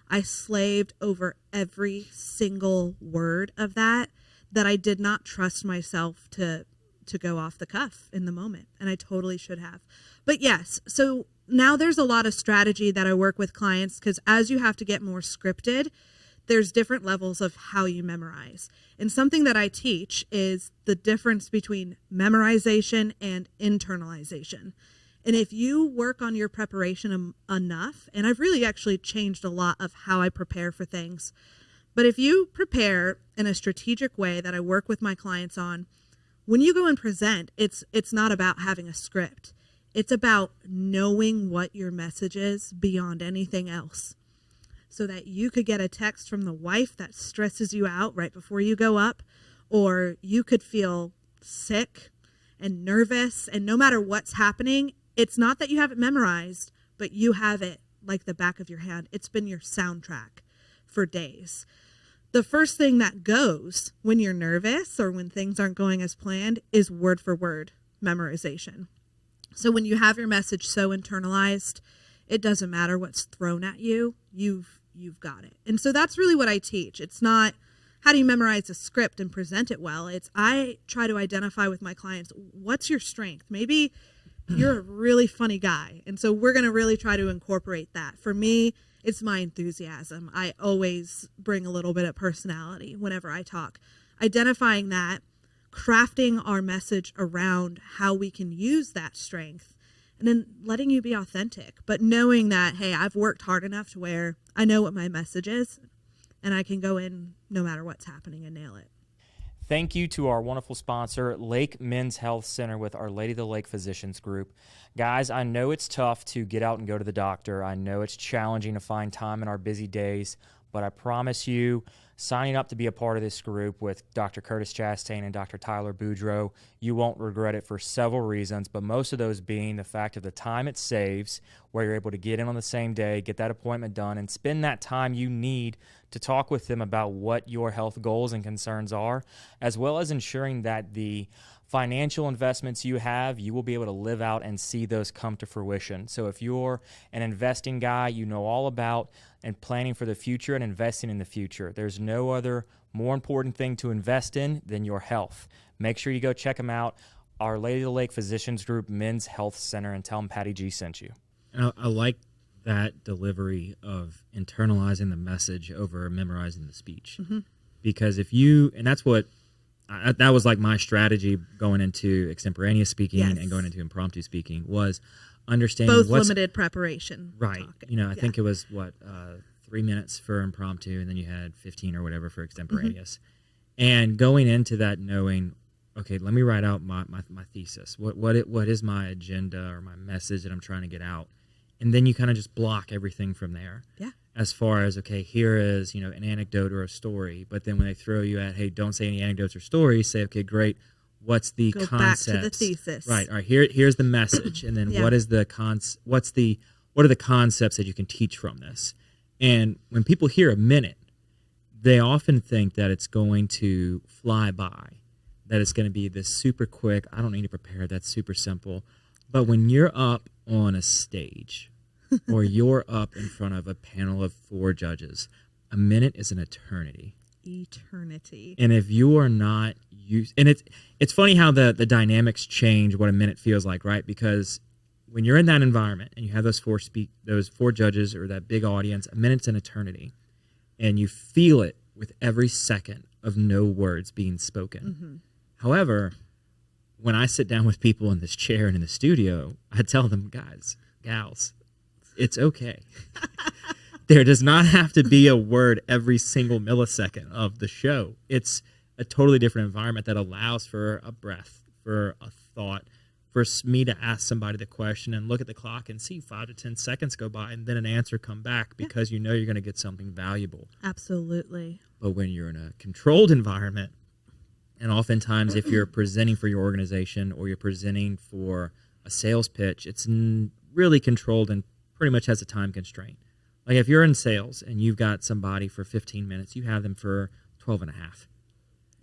I slaved over every single word of that I did not trust myself to go off the cuff in the moment. And I totally should have. But yes, so now there's a lot of strategy that I work with clients because as you have to get more scripted, there's different levels of how you memorize. And something that I teach is the difference between memorization and internalization. And if you work on your preparation enough, and I've really actually changed a lot of how I prepare for things, but if you prepare in a strategic way that I work with my clients on, when you go and present, it's not about having a script. It's about knowing what your message is beyond anything else. So that you could get a text from the wife that stresses you out right before you go up, or you could feel sick and nervous, and no matter what's happening, it's not that you have it memorized, but you have it like the back of your hand. It's been your soundtrack for days. The first thing that goes when you're nervous or when things aren't going as planned is word for word memorization. So when you have your message so internalized, it doesn't matter what's thrown at you, you've got it. And so that's really what I teach. It's not how do you memorize a script and present it well. It's I try to identify with my clients, what's your strength? Maybe you're a really funny guy. And so we're going to really try to incorporate that. For me, it's my enthusiasm. I always bring a little bit of personality whenever I talk. Identifying that, crafting our message around how we can use that strength, and then letting you be authentic, but knowing that, hey, I've worked hard enough to where I know what my message is, and I can go in no matter what's happening and nail it. Thank you to our wonderful sponsor, Lake Men's Health Center with Our Lady of the Lake Physicians Group. Guys, I know it's tough to get out and go to the doctor. I know it's challenging to find time in our busy days, but I promise you, signing up to be a part of this group with Dr. Curtis Chastain and Dr. Tyler Boudreau, you won't regret it for several reasons, but most of those being the fact of the time it saves, where you're able to get in on the same day, get that appointment done, and spend that time you need to talk with them about what your health goals and concerns are, as well as ensuring that the financial investments you have, you will be able to live out and see those come to fruition. So if you're an investing guy, you know all about and planning for the future and investing in the future. There's no other more important thing to invest in than your health. Make sure you go check them out, Our Lady of the Lake Physicians Group Men's Health Center, and tell them Patty G sent you. I like that delivery of internalizing the message over memorizing the speech. Mm-hmm. Because if you, and that's what, that was like my strategy going into extemporaneous speaking and going into impromptu speaking was understanding both limited preparation. Right. Talking. I think it was 3 minutes for impromptu and then you had 15 or whatever for extemporaneous. Mm-hmm. And going into that knowing, okay, let me write out my thesis. What is my agenda or my message that I'm trying to get out? And then you kind of just block everything from there. Yeah. As far as, okay, here is, an anecdote or a story. But then when they throw you at, hey, don't say any anecdotes or stories, say, okay, great. What's the concept? Go concepts? back to the thesis. Right. All right. Here's the message. And then what are the concepts that you can teach from this? And when people hear a minute, they often think that it's going to fly by, that it's going to be this super quick, I don't need to prepare, that's super simple. But when you're up on a stage or you're up in front of a panel of 4 judges, a minute is an eternity. Eternity. And if you are not and it's funny how the dynamics change what a minute feels like, right? Because when you're in that environment and you have those four judges or that big audience, a minute's an eternity, and you feel it with every second of no words being spoken. However, when I sit down with people in this chair and in the studio, I tell them, guys, gals, it's okay. There does not have to be a word every single millisecond of the show. It's a totally different environment that allows for a breath, for a thought, for me to ask somebody the question and look at the clock and see 5 to 10 seconds go by and then an answer come back because you know you're going to get something valuable. Absolutely. But when you're in a controlled environment, and oftentimes if you're presenting for your organization or you're presenting for a sales pitch, it's really controlled and pretty much has a time constraint. Like if you're in sales and you've got somebody for 15 minutes, you have them for 12 and a half.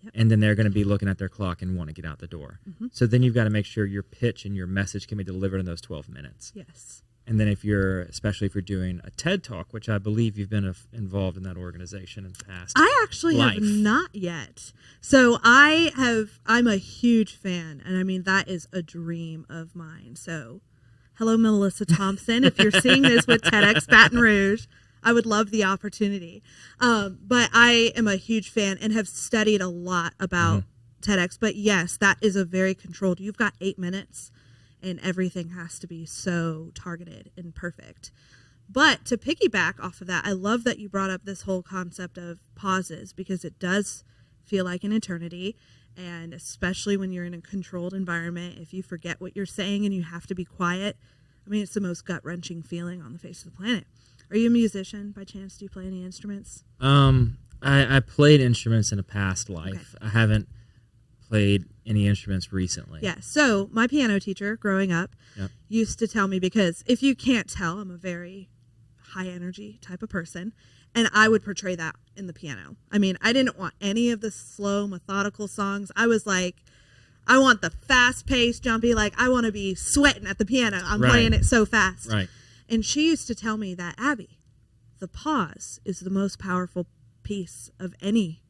Yep. And then they're going to be looking at their clock and want to get out the door. So then you've got to make sure your pitch and your message can be delivered in those 12 minutes. Yes. And then especially if you're doing a TED Talk, which I believe you've been involved in that organization in the past. I actually have not yet. So I'm a huge fan. And I mean, that is a dream of mine. So hello, Melissa Thompson. If you're seeing this with TEDx Baton Rouge, I would love the opportunity. But I am a huge fan and have studied a lot about TEDx. But yes, that is a very controlled. You've got 8 minutes and everything has to be so targeted and perfect. But to piggyback off of that, I love that you brought up this whole concept of pauses because it does feel like an eternity. And especially when you're in a controlled environment, if you forget what you're saying and you have to be quiet, I mean, it's the most gut-wrenching feeling on the face of the planet. Are you a musician by chance? Do you play any instruments? I played instruments in a past life. Okay. I haven't played any instruments recently. Yeah. So my piano teacher growing up used to tell me, because if you can't tell, I'm a very high energy type of person. And I would portray that in the piano. I mean, I didn't want any of the slow, methodical songs. I was like, I want the fast-paced, jumpy, like I want to be sweating at the piano. I'm playing it so fast. Right. And she used to tell me that, Abby, the pause is the most powerful piece of any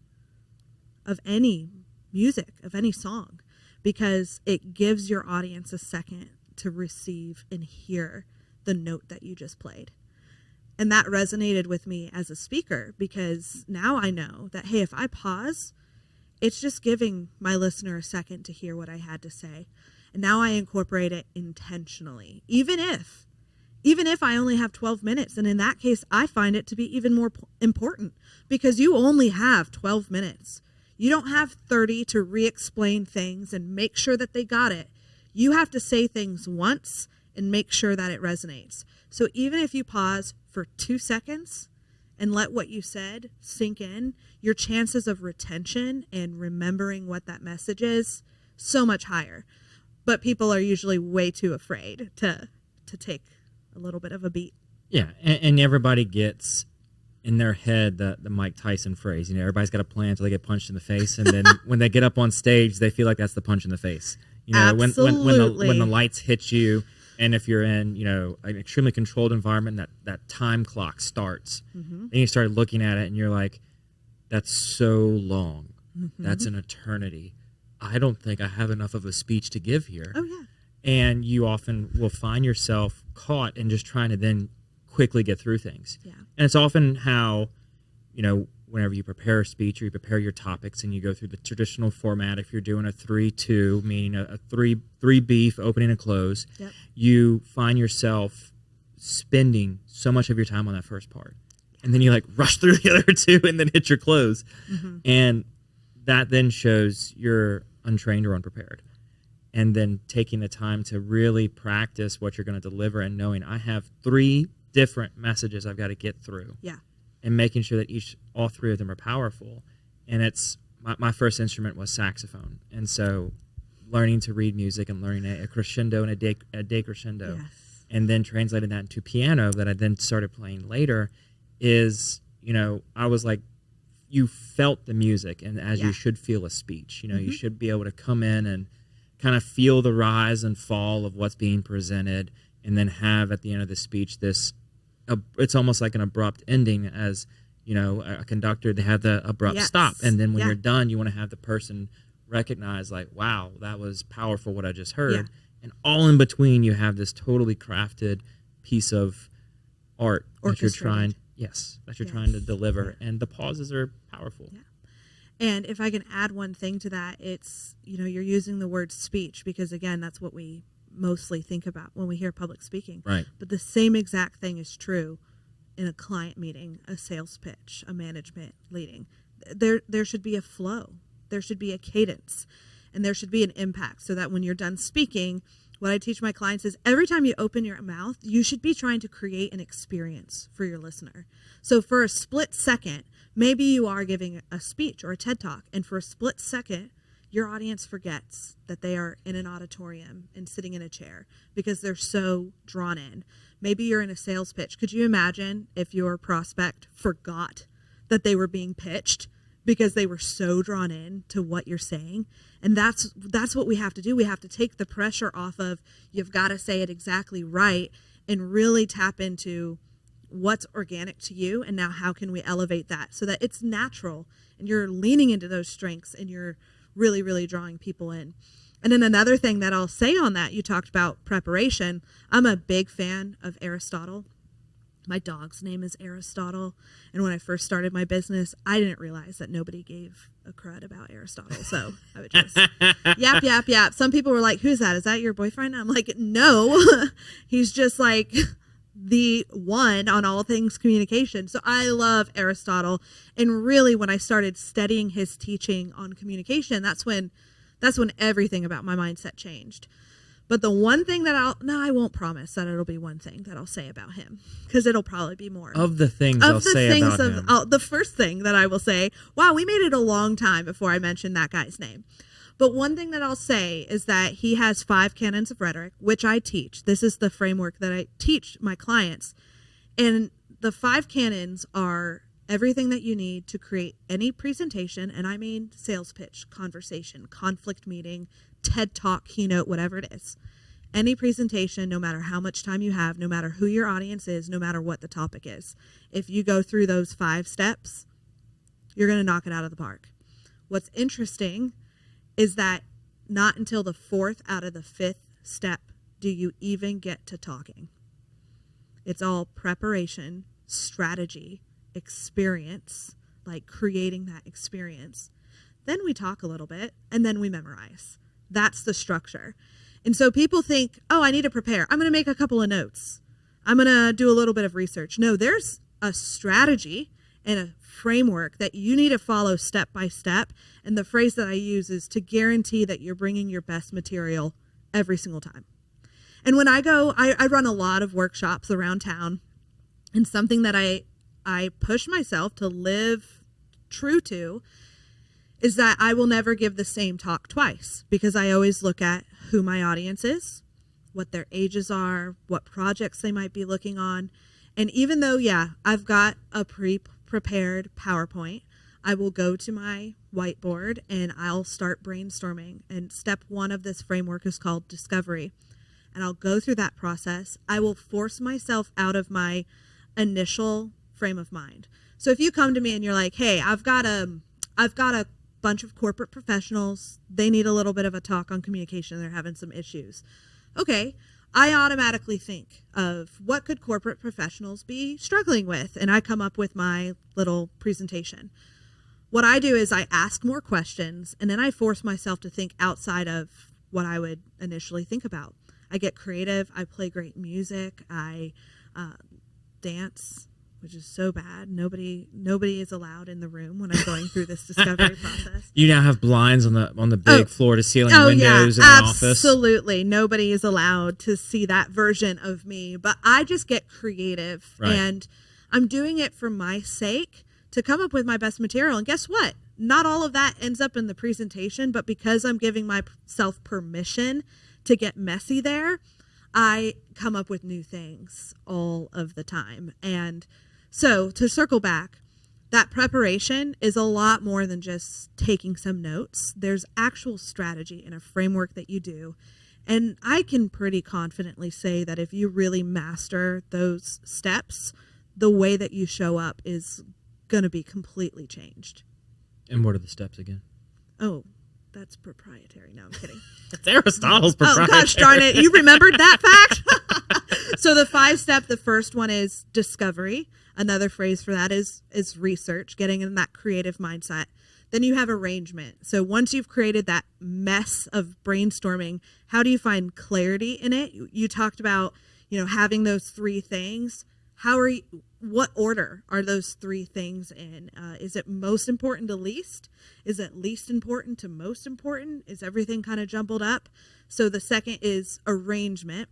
music, of any song, because it gives your audience a second to receive and hear the note that you just played. And that resonated with me as a speaker because now I know that, hey, if I pause, it's just giving my listener a second to hear what I had to say. And now I incorporate it intentionally, even if I only have 12 minutes. And in that case, I find it to be even more important because you only have 12 minutes. You don't have 30 to re-explain things and make sure that they got it. You have to say things once and make sure that it resonates. So even if you pause for 2 seconds and let what you said sink in, your chances of retention and remembering what that message is so much higher. But people are usually way too afraid to take a little bit of a beat. Yeah, and everybody gets in their head the Mike Tyson phrase. You know, everybody's got a plan until they get punched in the face, and then when they get up on stage, they feel like that's the punch in the face. You know, Absolutely. when the lights hit you, and if you're in, you know, an extremely controlled environment, that time clock starts, and you start looking at it, and you're like, that's so long. That's an eternity. I don't think I have enough of a speech to give here. Oh, yeah. And you often will find yourself caught in just trying to then quickly get through things. Yeah. And it's often how, you know, whenever you prepare a speech or you prepare your topics and you go through the traditional format, if you're doing a 3-2, meaning a three beef, opening and close, you find yourself spending so much of your time on that first part. And then you like rush through the other two and then hit your close. And that then shows you're untrained or unprepared. And then taking the time to really practice what you're going to deliver and knowing I have 3 different messages I've got to get through. Yeah. And making sure that all 3 of them are powerful. And it's my first instrument was saxophone. And so learning to read music and learning a crescendo and a decrescendo. Yes. And then translating that into piano that I then started playing later is, you know, I was like, you felt the music and as you should feel a speech. You know, you should be able to come in and kind of feel the rise and fall of what's being presented and then have at the end of the speech this it's almost like an abrupt ending. As you know, a conductor, they have the abrupt stop, and then when you're done you want to have the person recognize like, wow, that was powerful what I just heard. Yeah. And all in between, you have this totally crafted piece of art that you're trying, trying to deliver. And the pauses are powerful. Yeah. And if I can add one thing to that, it's, you're using the word speech because, again, that's what we mostly think about when we hear public speaking. Right. But the same exact thing is true in a client meeting, a sales pitch, a management meeting. There should be a flow. There should be a cadence. And there should be an impact so that when you're done speaking, what I teach my clients is every time you open your mouth, you should be trying to create an experience for your listener. So for a split second, maybe you are giving a speech or a TED Talk, and for a split second, your audience forgets that they are in an auditorium and sitting in a chair because they're so drawn in. Maybe you're in a sales pitch. Could you imagine if your prospect forgot that they were being pitched because they were so drawn in to what you're saying? And that's what we have to do. We have to take the pressure off of you've got to say it exactly right and really tap into what's organic to you, and now how can we elevate that so that it's natural and you're leaning into those strengths and you're really, really drawing people in. And then another thing that I'll say on that, you talked about preparation. I'm a big fan of Aristotle. My dog's name is Aristotle. And when I first started my business, I didn't realize that nobody gave a crud about Aristotle. So I would just yap, yap, yap. Some people were like, who's that? Is that your boyfriend? I'm like, no, he's just like the one on all things communication. So I love Aristotle. And really, when I started studying his teaching on communication, that's when everything about my mindset changed. But the one thing that I won't promise that it'll be one thing that I'll say about him, because it'll probably be more. Of the things I'll say about him. The first thing that I will say, wow, we made it a long time before I mentioned that guy's name. But one thing that I'll say is that he has 5 canons of rhetoric, which I teach. This is the framework that I teach my clients. And the 5 canons are everything that you need to create any presentation, and I mean sales pitch, conversation, conflict meeting, TED Talk, keynote, whatever it is. Any presentation, no matter how much time you have, no matter who your audience is, no matter what the topic is. If you go through those 5 steps, you're going to knock it out of the park. What's interesting is that not until the 4th out of the 5th step do you even get to talking. It's all preparation, strategy, experience, like creating that experience. Then we talk a little bit, and then we memorize. That's the structure. And so people think, oh, I need to prepare. I'm going to make a couple of notes. I'm going to do a little bit of research. No, there's a strategy and a framework that you need to follow step by step. And the phrase that I use is to guarantee that you're bringing your best material every single time. And when I go, I run a lot of workshops around town. And something that I push myself to live true to is that I will never give the same talk twice, because I always look at who my audience is, what their ages are, what projects they might be looking on. And even though, I've got a pre-prepared PowerPoint, I will go to my whiteboard and I'll start brainstorming. And step 1 of this framework is called discovery. And I'll go through that process. I will force myself out of my initial frame of mind. So if you come to me and you're like, hey, I've got a bunch of corporate professionals. They need a little bit of a talk on communication. They're having some issues. Okay. I automatically think of what could corporate professionals be struggling with. And I come up with my little presentation. What I do is I ask more questions, and then I force myself to think outside of what I would initially think about. I get creative. I play great music. I dance, which is so bad. Nobody is allowed in the room when I'm going through this discovery process. You now have blinds on the big floor to ceiling windows in the office. Absolutely. Nobody is allowed to see that version of me, but I just get creative, and I'm doing it for my sake to come up with my best material. And guess what? Not all of that ends up in the presentation, but because I'm giving myself permission to get messy there, I come up with new things all of the time. And so to circle back, that preparation is a lot more than just taking some notes. There's actual strategy and a framework that you do. And I can pretty confidently say that if you really master those steps, the way that you show up is going to be completely changed. And what are the steps again? Oh, That's proprietary. No, I'm kidding. It's Aristotle's Oh, proprietary. gosh darn it. You remembered that fact? So the 5-step, the first one is discovery. Another phrase for that is research, getting in that creative mindset. Then you have arrangement. So once you've created that mess of brainstorming, how do you find clarity in it? You talked about, having those 3 things. What order are those 3 things in? Is it most important to least? Is it least important to most important? Is everything kind of jumbled up? So the second is arrangement.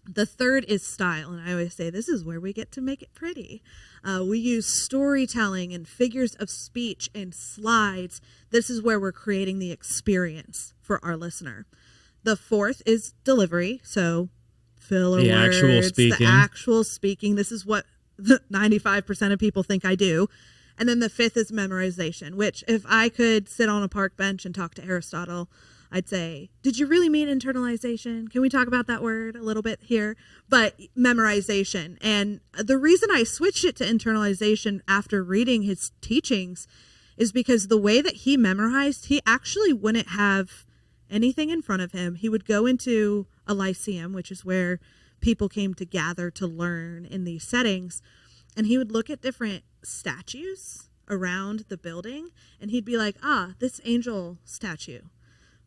The third is style. And I always say this is where we get to make it pretty. We use storytelling and figures of speech and slides. This is where we're creating the experience for our listener. The fourth is delivery. So filler The words, actual speaking. the actual speaking. This is what 95% of people think I do. And then the fifth is memorization, which if I could sit on a park bench and talk to Aristotle, I'd say, did you really mean internalization? Can we talk about that word a little bit here? But memorization. And the reason I switched it to internalization after reading his teachings is because the way that he memorized, he actually wouldn't have anything in front of him. He would go into a lyceum, which is where people came to gather to learn in these settings. And he would look at different statues around the building and he'd be like, this angel statue.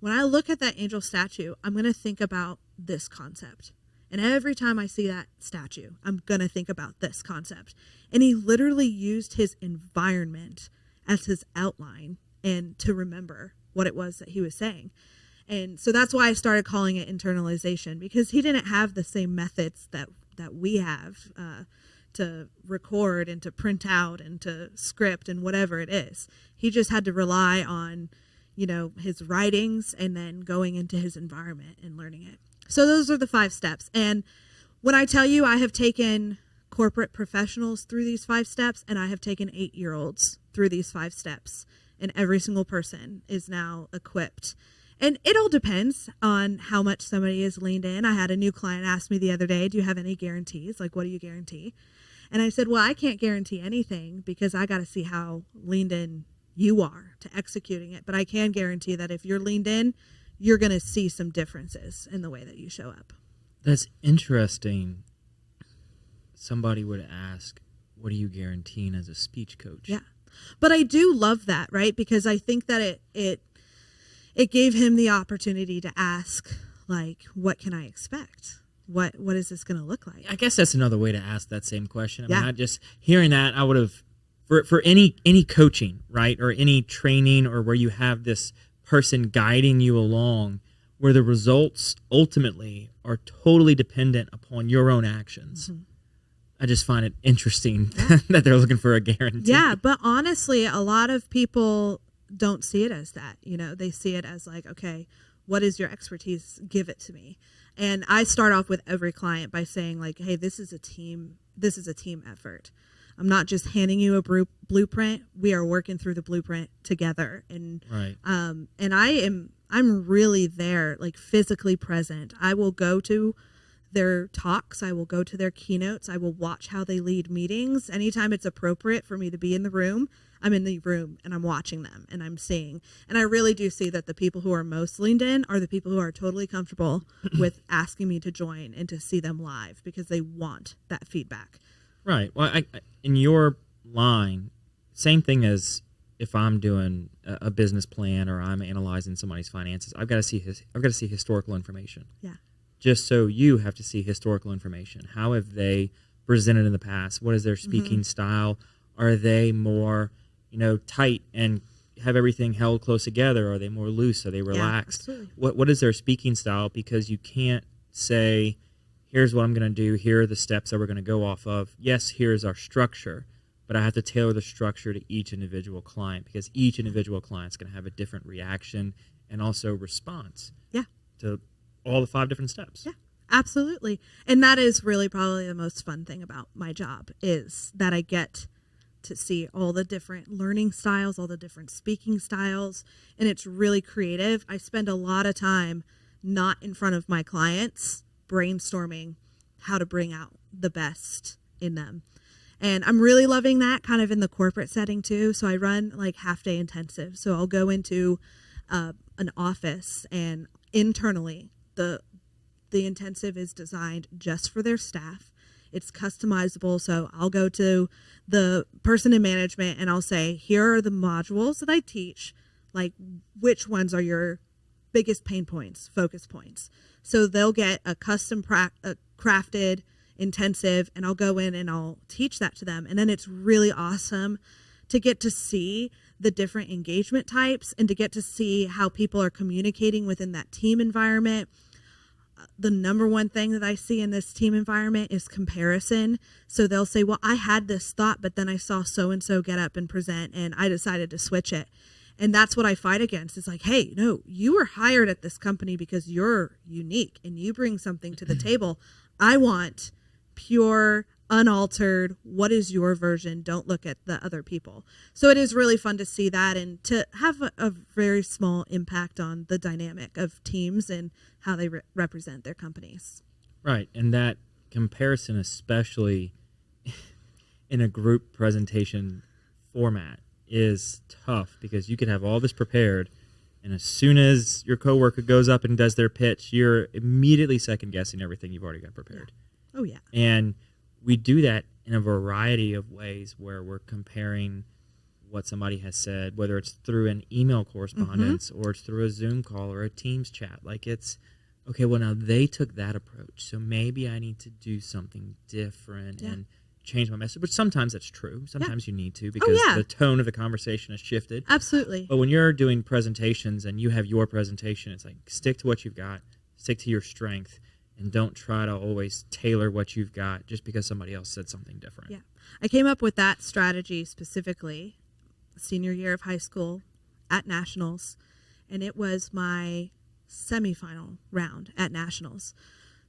When I look at that angel statue, I'm going to think about this concept. And every time I see that statue, I'm going to think about this concept. And he literally used his environment as his outline and to remember what it was that he was saying. And so that's why I started calling it internalization, because he didn't have the same methods that we have to record and to print out and to script and whatever it is. He just had to rely on his writings and then going into his environment and learning it. So those are the 5 steps. And when I tell you I have taken corporate professionals through these 5 steps and I have taken 8-year-olds through these 5 steps, and every single person is now equipped. And it all depends on how much somebody is leaned in. I had a new client ask me the other day, do you have any guarantees? Like, what do you guarantee? And I said, well, I can't guarantee anything because I got to see how leaned in you are to executing it. But I can guarantee that if you're leaned in, you're going to see some differences in the way that you show up. That's interesting. Somebody would ask, what are you guaranteeing as a speech coach? Yeah. But I do love that, right? Because I think that it gave him the opportunity to ask, like, what can I expect? What is this going to look like? I guess that's another way to ask that same question. I Yeah. mean, I just hearing that, I would have, for any coaching, right, or any training, or where you have this person guiding you along, where the results ultimately are totally dependent upon your own actions. Mm-hmm. I just find it interesting that they're looking for a guarantee. Yeah, but honestly, a lot of people don't see it as that. They see it as like, okay, what is your expertise? Give it to me. And I start off with every client by saying, like, hey, this is a team effort. I'm not just handing you a blueprint. We are working through the blueprint together. And right. And I'm really there, like physically present. I will go to their talks. I will go to their keynotes. I will watch how they lead meetings. Anytime it's appropriate for me to be in the room, I'm in the room and I'm watching them and I'm seeing. And I really do see that the people who are most leaned in are the people who are totally comfortable with asking me to join and to see them live because they want that feedback. Right. Well, I in your line, same thing as if I'm doing a business plan or I'm analyzing somebody's finances, I've got to see historical information. Yeah. Just so you have to see historical information. How have they presented in the past? What is their speaking style? Are they more, tight and have everything held close together? Are they more loose? Are they relaxed? Yeah, what is their speaking style? Because you can't say, here's what I'm going to do. Here are the steps that we're going to go off of. Yes, here's our structure, but I have to tailor the structure to each individual client because each individual client is going to have a different reaction and also response to all the 5 different steps. Yeah, absolutely. And that is really probably the most fun thing about my job is that I get to see all the different learning styles, all the different speaking styles, and it's really creative. I spend a lot of time not in front of my clients brainstorming how to bring out the best in them. And I'm really loving that kind of in the corporate setting too. So I run like half-day intensive. So I'll go into an office, and internally the intensive is designed just for their staff. It's customizable. So I'll go to the person in management and I'll say, here are the modules that I teach. Like, which ones are your biggest pain points, focus points? So they'll get a custom crafted intensive, and I'll go in and I'll teach that to them. And then it's really awesome to get to see the different engagement types and to get to see how people are communicating within that team environment. The number one thing that I see in this team environment is comparison. So they'll say, well, I had this thought, but then I saw so-and-so get up and present and I decided to switch it. And that's what I fight against. It's like, hey, no, you were hired at this company because you're unique and you bring something to the table. I want pure, unaltered, what is your version? Don't look at the other people. So it is really fun to see that and to have a very small impact on the dynamic of teams and how they represent their companies. Right. And that comparison, especially in a group presentation format, is tough because you can have all this prepared, and as soon as your coworker goes up and does their pitch, you're immediately second guessing everything you've already got prepared. Yeah. Oh yeah. And we do that in a variety of ways where we're comparing what somebody has said, whether it's through an email correspondence or it's through a Zoom call or a Teams chat. Like, it's okay, well, now they took that approach, so maybe I need to do something different and change my message. But sometimes that's true. Sometimes you need to because the tone of the conversation has shifted. Absolutely. But when you're doing presentations and you have your presentation, it's like, stick to what you've got, stick to your strength, and don't try to always tailor what you've got just because somebody else said something different. Yeah. I came up with that strategy specifically senior year of high school at Nationals, and it was my semifinal round at Nationals.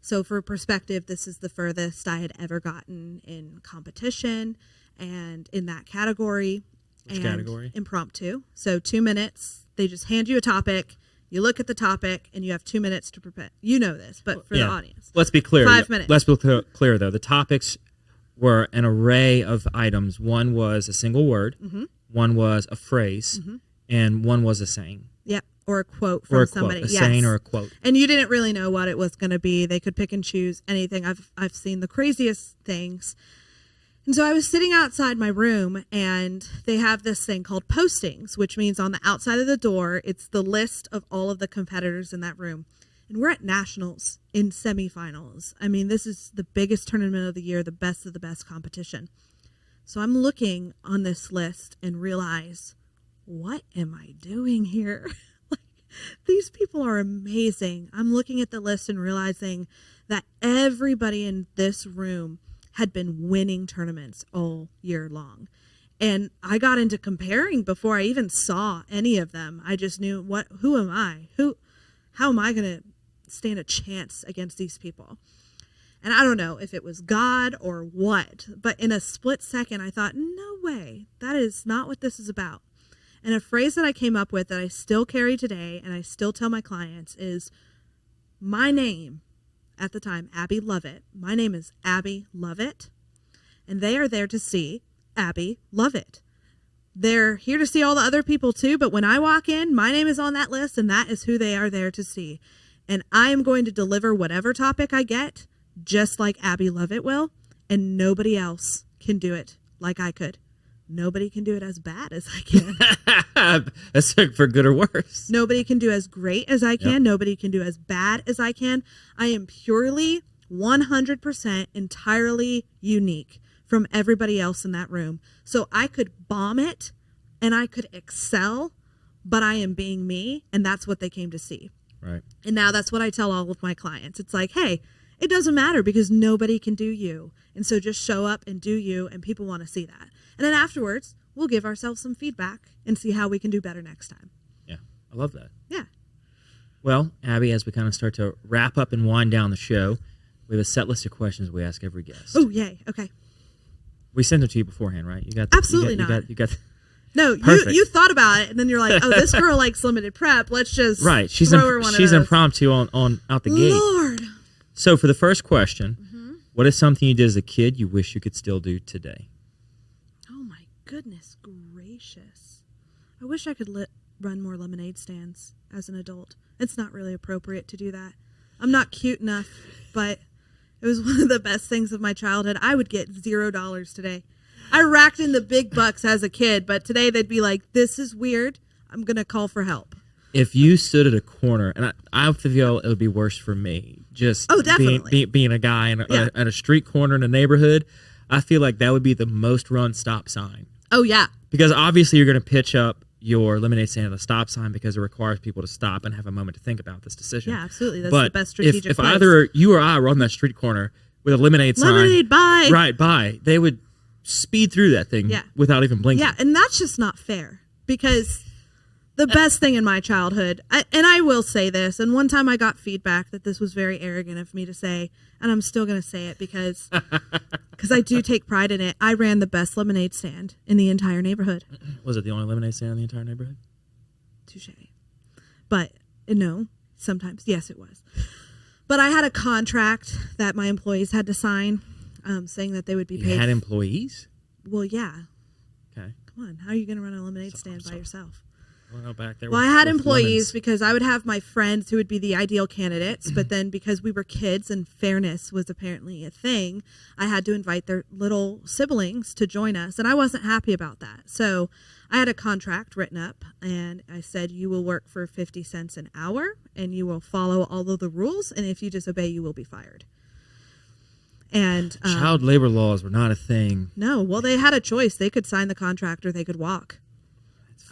So for perspective, this is the furthest I had ever gotten in competition and in that category. Which category? Impromptu. So 2 minutes, they just hand you a topic, you look at the topic, and you have 2 minutes to prepare. You know this, but for the audience. Let's be clear. 5 minutes. Let's be clear, though. The topics were an array of items. One was a single word, one was a phrase, and one was a saying. Yep. Or a quote from somebody. A saying or a quote. And you didn't really know what it was going to be. They could pick and choose anything. I've seen the craziest things. And so I was sitting outside my room, and they have this thing called postings, which means on the outside of the door, it's the list of all of the competitors in that room. And we're at Nationals in semifinals. I mean, this is the biggest tournament of the year, the best of the best competition. So I'm looking on this list and realize, what am I doing here? These people are amazing. I'm looking at the list and realizing that everybody in this room had been winning tournaments all year long. And I got into comparing before I even saw any of them. I just knew, who am I? How am I going to stand a chance against these people? And I don't know if it was God or what, but in a split second, I thought, no way, that is not what this is about. And a phrase that I came up with that I still carry today and I still tell my clients is, my name at the time, Abby Lovett. My name is Abby Lovett, and they are there to see Abby Lovett. They're here to see all the other people too, but when I walk in, my name is on that list, and that is who they are there to see. And I am going to deliver whatever topic I get, just like Abby Lovett will, and nobody else can do it like I could. Nobody can do it as bad as I can. That's for good or worse. Nobody can do as great as I can. Yep. Nobody can do as bad as I can. I am purely 100% entirely unique from everybody else in that room. So I could bomb it and I could excel, but I am being me, and that's what they came to see. Right. And now that's what I tell all of my clients. It's like, hey, it doesn't matter because nobody can do you. And so just show up and do you, and people want to see that. And then afterwards, we'll give ourselves some feedback and see how we can do better next time. Yeah, I love that. Yeah. Well, Abby, as we kind of start to wrap up and wind down the show, we have a set list of questions we ask every guest. Oh, yay. Okay. We sent them to you beforehand, right? You got Absolutely not. You got. No, you thought about it, and then you're like, oh, this girl likes limited prep. Let's just right. She's throw her one she's of those. Impromptu on out the gate. Lord. So for the first question, what is something you did as a kid you wish you could still do today? Oh my goodness gracious! I wish I could run more lemonade stands as an adult. It's not really appropriate to do that. I'm not cute enough, but it was one of the best things of my childhood. I would get $0 today. I racked in the big bucks as a kid, but today they'd be like, this is weird. I'm going to call for help. If you stood at a corner, and I feel it would be worse for me, just definitely. being a guy at a street corner in a neighborhood, I feel like that would be the most run stop sign. Oh, yeah. Because obviously you're going to pitch up your lemonade stand at a stop sign because it requires people to stop and have a moment to think about this decision. Yeah, absolutely. That's but the best strategic if place. either you or I were on that street corner with a lemonade sign. Lemonade, bye. Right, bye. They would speed through that thing without even blinking. Yeah, and that's just not fair because the best thing in my childhood, and I will say this, and one time I got feedback that this was very arrogant of me to say, and I'm still going to say it because I do take pride in it. I ran the best lemonade stand in the entire neighborhood. Was it the only lemonade stand in the entire neighborhood? Touche. But no, sometimes. Yes, it was. But I had a contract that my employees had to sign saying that they would be paid. You had employees? Well, yeah. Okay. Come on. How are you going to run a lemonade stand by yourself? Back there Well, I had employees because I would have my friends who would be the ideal candidates, but then because we were kids and fairness was apparently a thing, I had to invite their little siblings to join us, and I wasn't happy about that. So I had a contract written up, and I said, you will work for 50 cents an hour, and you will follow all of the rules, and if you disobey, you will be fired. And child labor laws were not a thing. No, well, they had a choice. They could sign the contract or they could walk.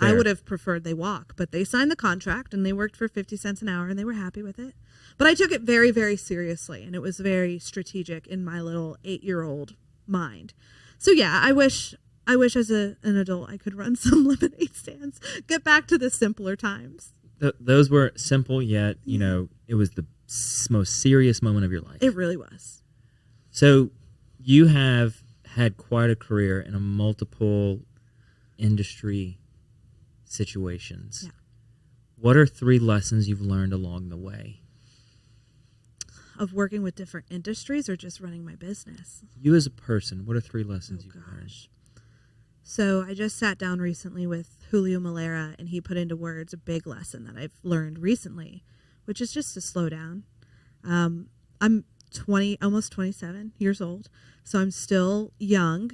I would have preferred they walk, but they signed the contract and they worked for 50 cents an hour and they were happy with it. But I took it very, very seriously, and it was very strategic in my little 8-year-old mind. So yeah, I wish as an adult I could run some lemonade stands, get back to the simpler times. Those were simple, yet, it was the most serious moment of your life. It really was. So you have had quite a career in a multiple industry situations. Yeah. What are 3 lessons you've learned along the way? Of working with different industries or just running my business? You as a person, what are 3 lessons you've learned? So I just sat down recently with Julio Malera, and he put into words a big lesson that I've learned recently, which is just to slow down. I'm almost 27 years old, so I'm still young.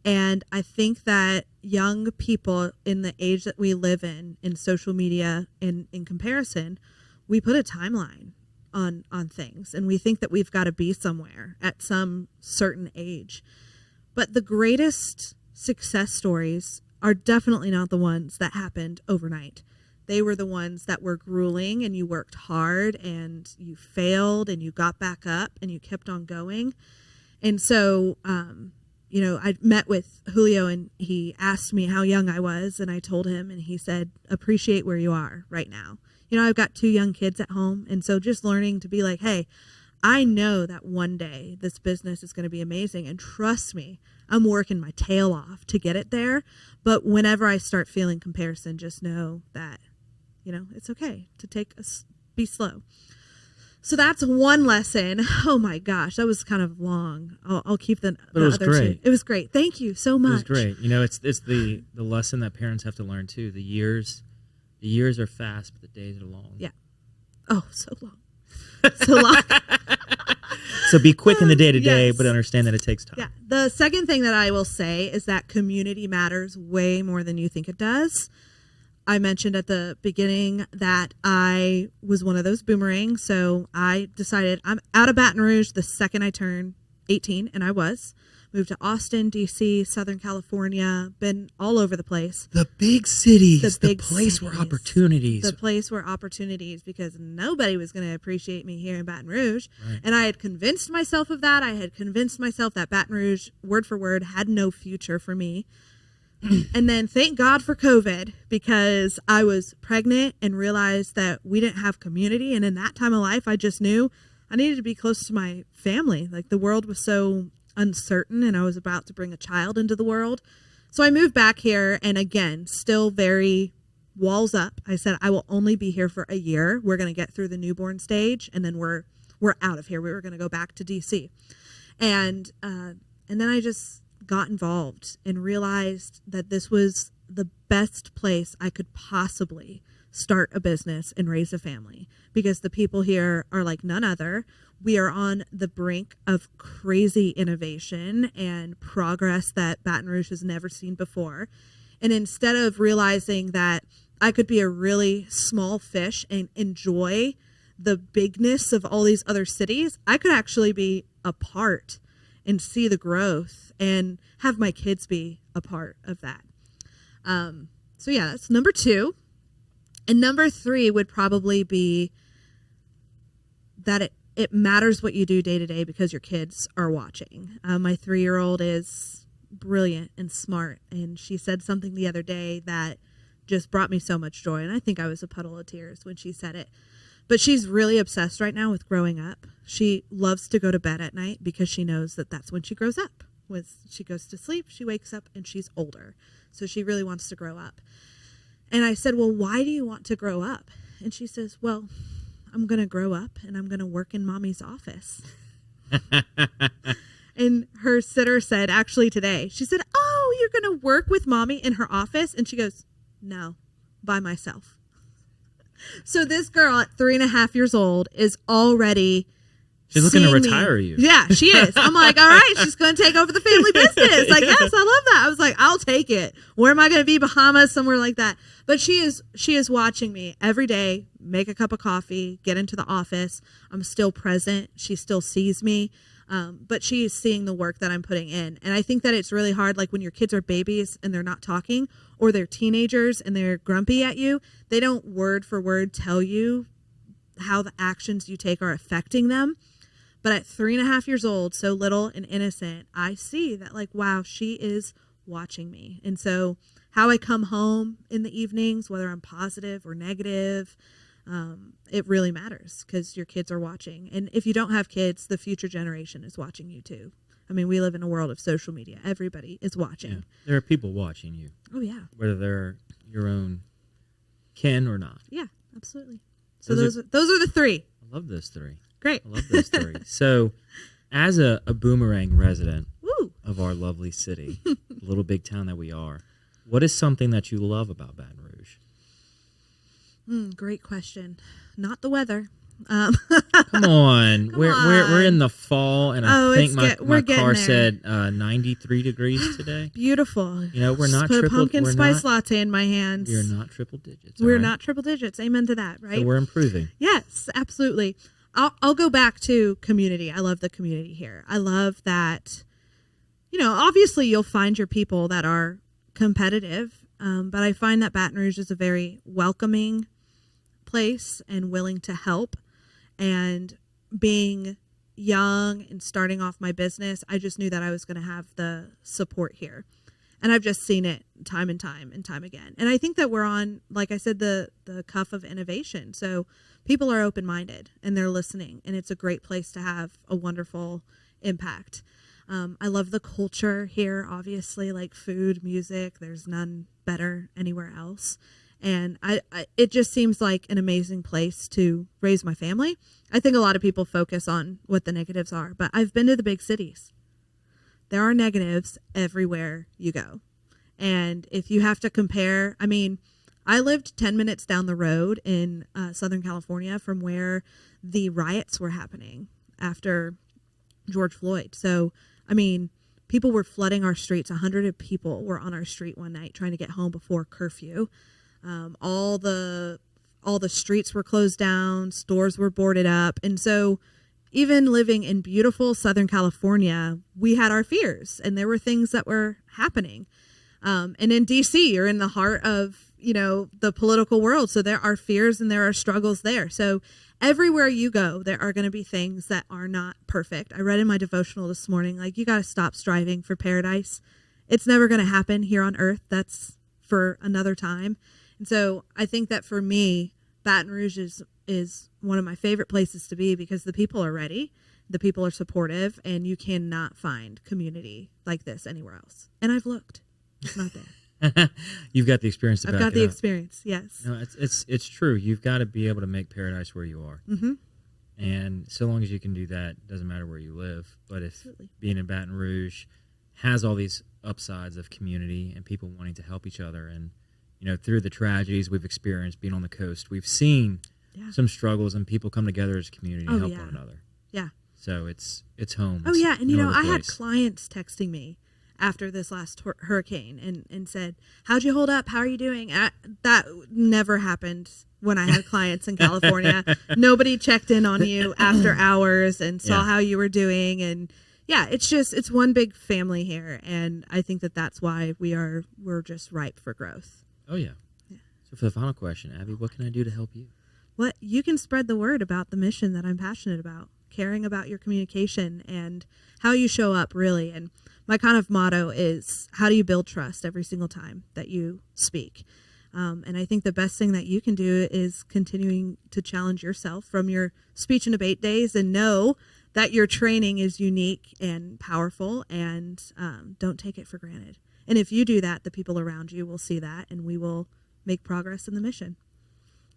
And I think that young people in the age that we live in social media, in comparison, we put a timeline on things. And we think that we've got to be somewhere at some certain age. But the greatest success stories are definitely not the ones that happened overnight. They were the ones that were grueling, and you worked hard and you failed and you got back up and you kept on going. And so, I met with Julio and he asked me how young I was, and I told him, and he said, appreciate where you are right now. I've got 2 young kids at home. And so just learning to be like, hey, I know that one day this business is going to be amazing. And trust me, I'm working my tail off to get it there. But whenever I start feeling comparison, just know that, it's okay to be slow. So that's one lesson. Oh my gosh, that was kind of long. I'll keep the other great. 2. It was great. Thank you so much. It was great. It's the lesson that parents have to learn too. The years are fast, but the days are long. Yeah. Oh, so long. So long. So be quick in the day-to-day, Yes. but understand that it takes time. Yeah. The second thing that I will say is that community matters way more than you think it does. I mentioned at the beginning that I was one of those boomerangs. So I decided I'm out of Baton Rouge the second I turned 18, and I was. Moved to Austin, D.C., Southern California, been all over the place. The big cities, the big place where cities. opportunities. The place where opportunities, because nobody was going to appreciate me here in Baton Rouge. Right. And I had convinced myself of that. I had convinced myself that Baton Rouge, word for word, had no future for me. And then thank God for COVID, because I was pregnant and realized that we didn't have community. And in that time of life, I just knew I needed to be close to my family. Like, the world was so uncertain, and I was about to bring a child into the world. So I moved back here, and again, still very walls up. I said, I will only be here for a year. We're going to get through the newborn stage, and then we're out of here. We were going to go back to DC. And then I just got involved and realized that this was the best place I could possibly start a business and raise a family, because the people here are like none other. We are on the brink of crazy innovation and progress that Baton Rouge has never seen before. And instead of realizing that I could be a really small fish and enjoy the bigness of all these other cities, I could actually be a part and see the growth and have my kids be a part of that. So yeah, that's number 2. And number 3 would probably be that it matters what you do day to day because your kids are watching. My 3-year-old is brilliant and smart, and she said something the other day that just brought me so much joy, and I think I was a puddle of tears when she said it. But she's really obsessed right now with growing up. She loves to go to bed at night because she knows that that's when she grows up. When she goes to sleep, she wakes up and she's older. So she really wants to grow up. And I said, well, why do you want to grow up? And she says, well, I'm going to grow up and I'm going to work in mommy's office. And her sitter said, actually today, she said, oh, you're going to work with mommy in her office? And she goes, no, by myself. So this girl at 3.5 years old is already She's looking to retire you. Yeah, she is. I'm like, all right, she's going to take over the family business. Like, yes, I love that. I was like, I'll take it. Where am I going to be? Bahamas, somewhere like that. But she is watching me every day, make a cup of coffee, get into the office. I'm still present. She still sees me. But she is seeing the work that I'm putting in. And I think that it's really hard, like when your kids are babies and they're not talking, or they're teenagers and they're grumpy at you, they don't word for word tell you how the actions you take are affecting them. But at 3.5 years old, so little and innocent, I see that, like, wow, she is watching me. And so how I come home in the evenings, whether I'm positive or negative, it really matters because your kids are watching. And if you don't have kids, the future generation is watching you too. I mean, we live in a world of social media. Everybody is watching. Yeah. There are people watching you. Oh, yeah. Whether they're your own kin or not. Yeah, absolutely. So those are the 3. I love those 3. Great. I love those 3. So as a Boomerang resident Woo. of our lovely city, the little big town that we are, what is something that you love about Baton Rouge? Great question. Not the weather. Come on. We're in the fall, and I think my car said 93 degrees today. Beautiful. You know, we're not put triple. a pumpkin spice latte in my hands. We're not triple digits. We're not triple digits. Amen to that, right? So we're improving. Yes, absolutely. I'll go back to community. I love the community here. I love that, you know, obviously you'll find your people that are competitive, but I find that Baton Rouge is a very welcoming place and willing to help. And being young and starting off my business, I just knew that I was going to have the support here. And I've just seen it time and time and time again. And I think that we're on, like I said, the cuff of innovation. So people are open-minded and they're listening. And it's a great place to have a wonderful impact. I love the culture here, obviously, like food, music. There's none better anywhere else. And it just seems like an amazing place to raise my family. I think a lot of people focus on what the negatives are, but I've been to the big cities. There are negatives everywhere you go. And if you have to compare, I mean, I lived 10 minutes down the road in Southern California from where the riots were happening after George Floyd. So, I mean, people were flooding our streets. 100 people were on our street one night trying to get home before curfew. All the streets were closed down, stores were boarded up. And so even living in beautiful Southern California, we had our fears and there were things that were happening. And in DC, you're in the heart of, you know, the political world. So there are fears and there are struggles there. So everywhere you go, there are going to be things that are not perfect. I read in my devotional this morning, like, you got to stop striving for paradise. It's never going to happen here on earth. That's for another time. And so I think that for me, Baton Rouge is one of my favorite places to be because the people are ready, the people are supportive, and you cannot find community like this anywhere else. And I've looked. It's not there. You've got the experience to back it up. I've got the experience, yes. No, it's true. You've got to be able to make paradise where you are. Mm-hmm. And so long as you can do that, it doesn't matter where you live. But if Absolutely. being in Baton Rouge has all these upsides of community and people wanting to help each other. And, through the tragedies we've experienced being on the coast, we've seen some struggles, and people come together as a community to help one another. Yeah. So it's home. Oh, It's yeah. And, no other I had place. clients texting me after this last hurricane and said, how'd you hold up? How are you doing? That never happened when I had clients in California. Nobody checked in on you after hours and saw how you were doing. And it's one big family here. And I think that's why we're just ripe for growth. Oh, yeah. So for the final question, Abby, what can I do to help you? Well, you can spread the word about the mission that I'm passionate about, caring about your communication and how you show up, really. And my kind of motto is, how do you build trust every single time that you speak? And I think the best thing that you can do is continuing to challenge yourself from your speech and debate days, and know that your training is unique and powerful, and don't take it for granted. And if you do that, the people around you will see that, and we will make progress in the mission.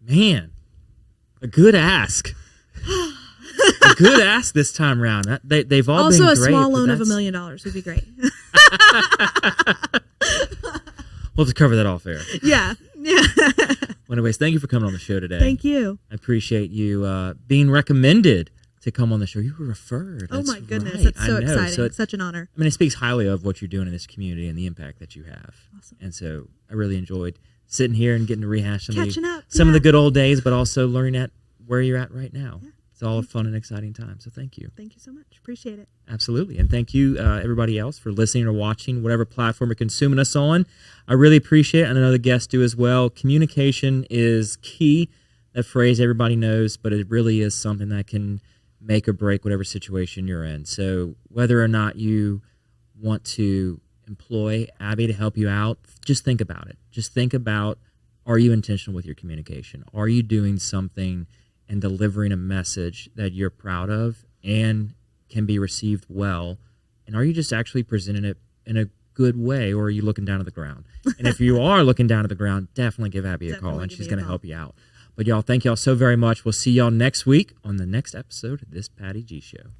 Man, a good ask. A good ask this time around. They've all also been a great. small loan of $1 million would be great. We'll have to cover that off air. Yeah. Well, anyways, thank you for coming on the show today. Thank you. I appreciate you being recommended to come on the show. You were referred. Oh, That's my goodness. right. That's so I know. exciting. So Such an honor. I mean, it speaks highly of what you're doing in this community and the impact that you have. Awesome. And so I really enjoyed sitting here and getting to rehash some Catching up. of the good old days, but also learning at where you're at right now. Yeah. It's all a fun and exciting time. So thank you. Thank you so much. Appreciate it. Absolutely. And thank you, everybody else, for listening or watching, whatever platform you're consuming us on. I really appreciate it, and I know the guests do as well. Communication is key. That phrase everybody knows, but it really is something that can make or break whatever situation you're in. So whether or not you want to employ Abby to help you out, just think about it. Just think about, are you intentional with your communication? Are you doing something and delivering a message that you're proud of and can be received well? And are you just actually presenting it in a good way, or are you looking down at the ground? And if you are looking down at the ground, definitely give Abby a call, and she's going to help you out. But y'all, thank y'all so very much. We'll see y'all next week on the next episode of This Patty G Show.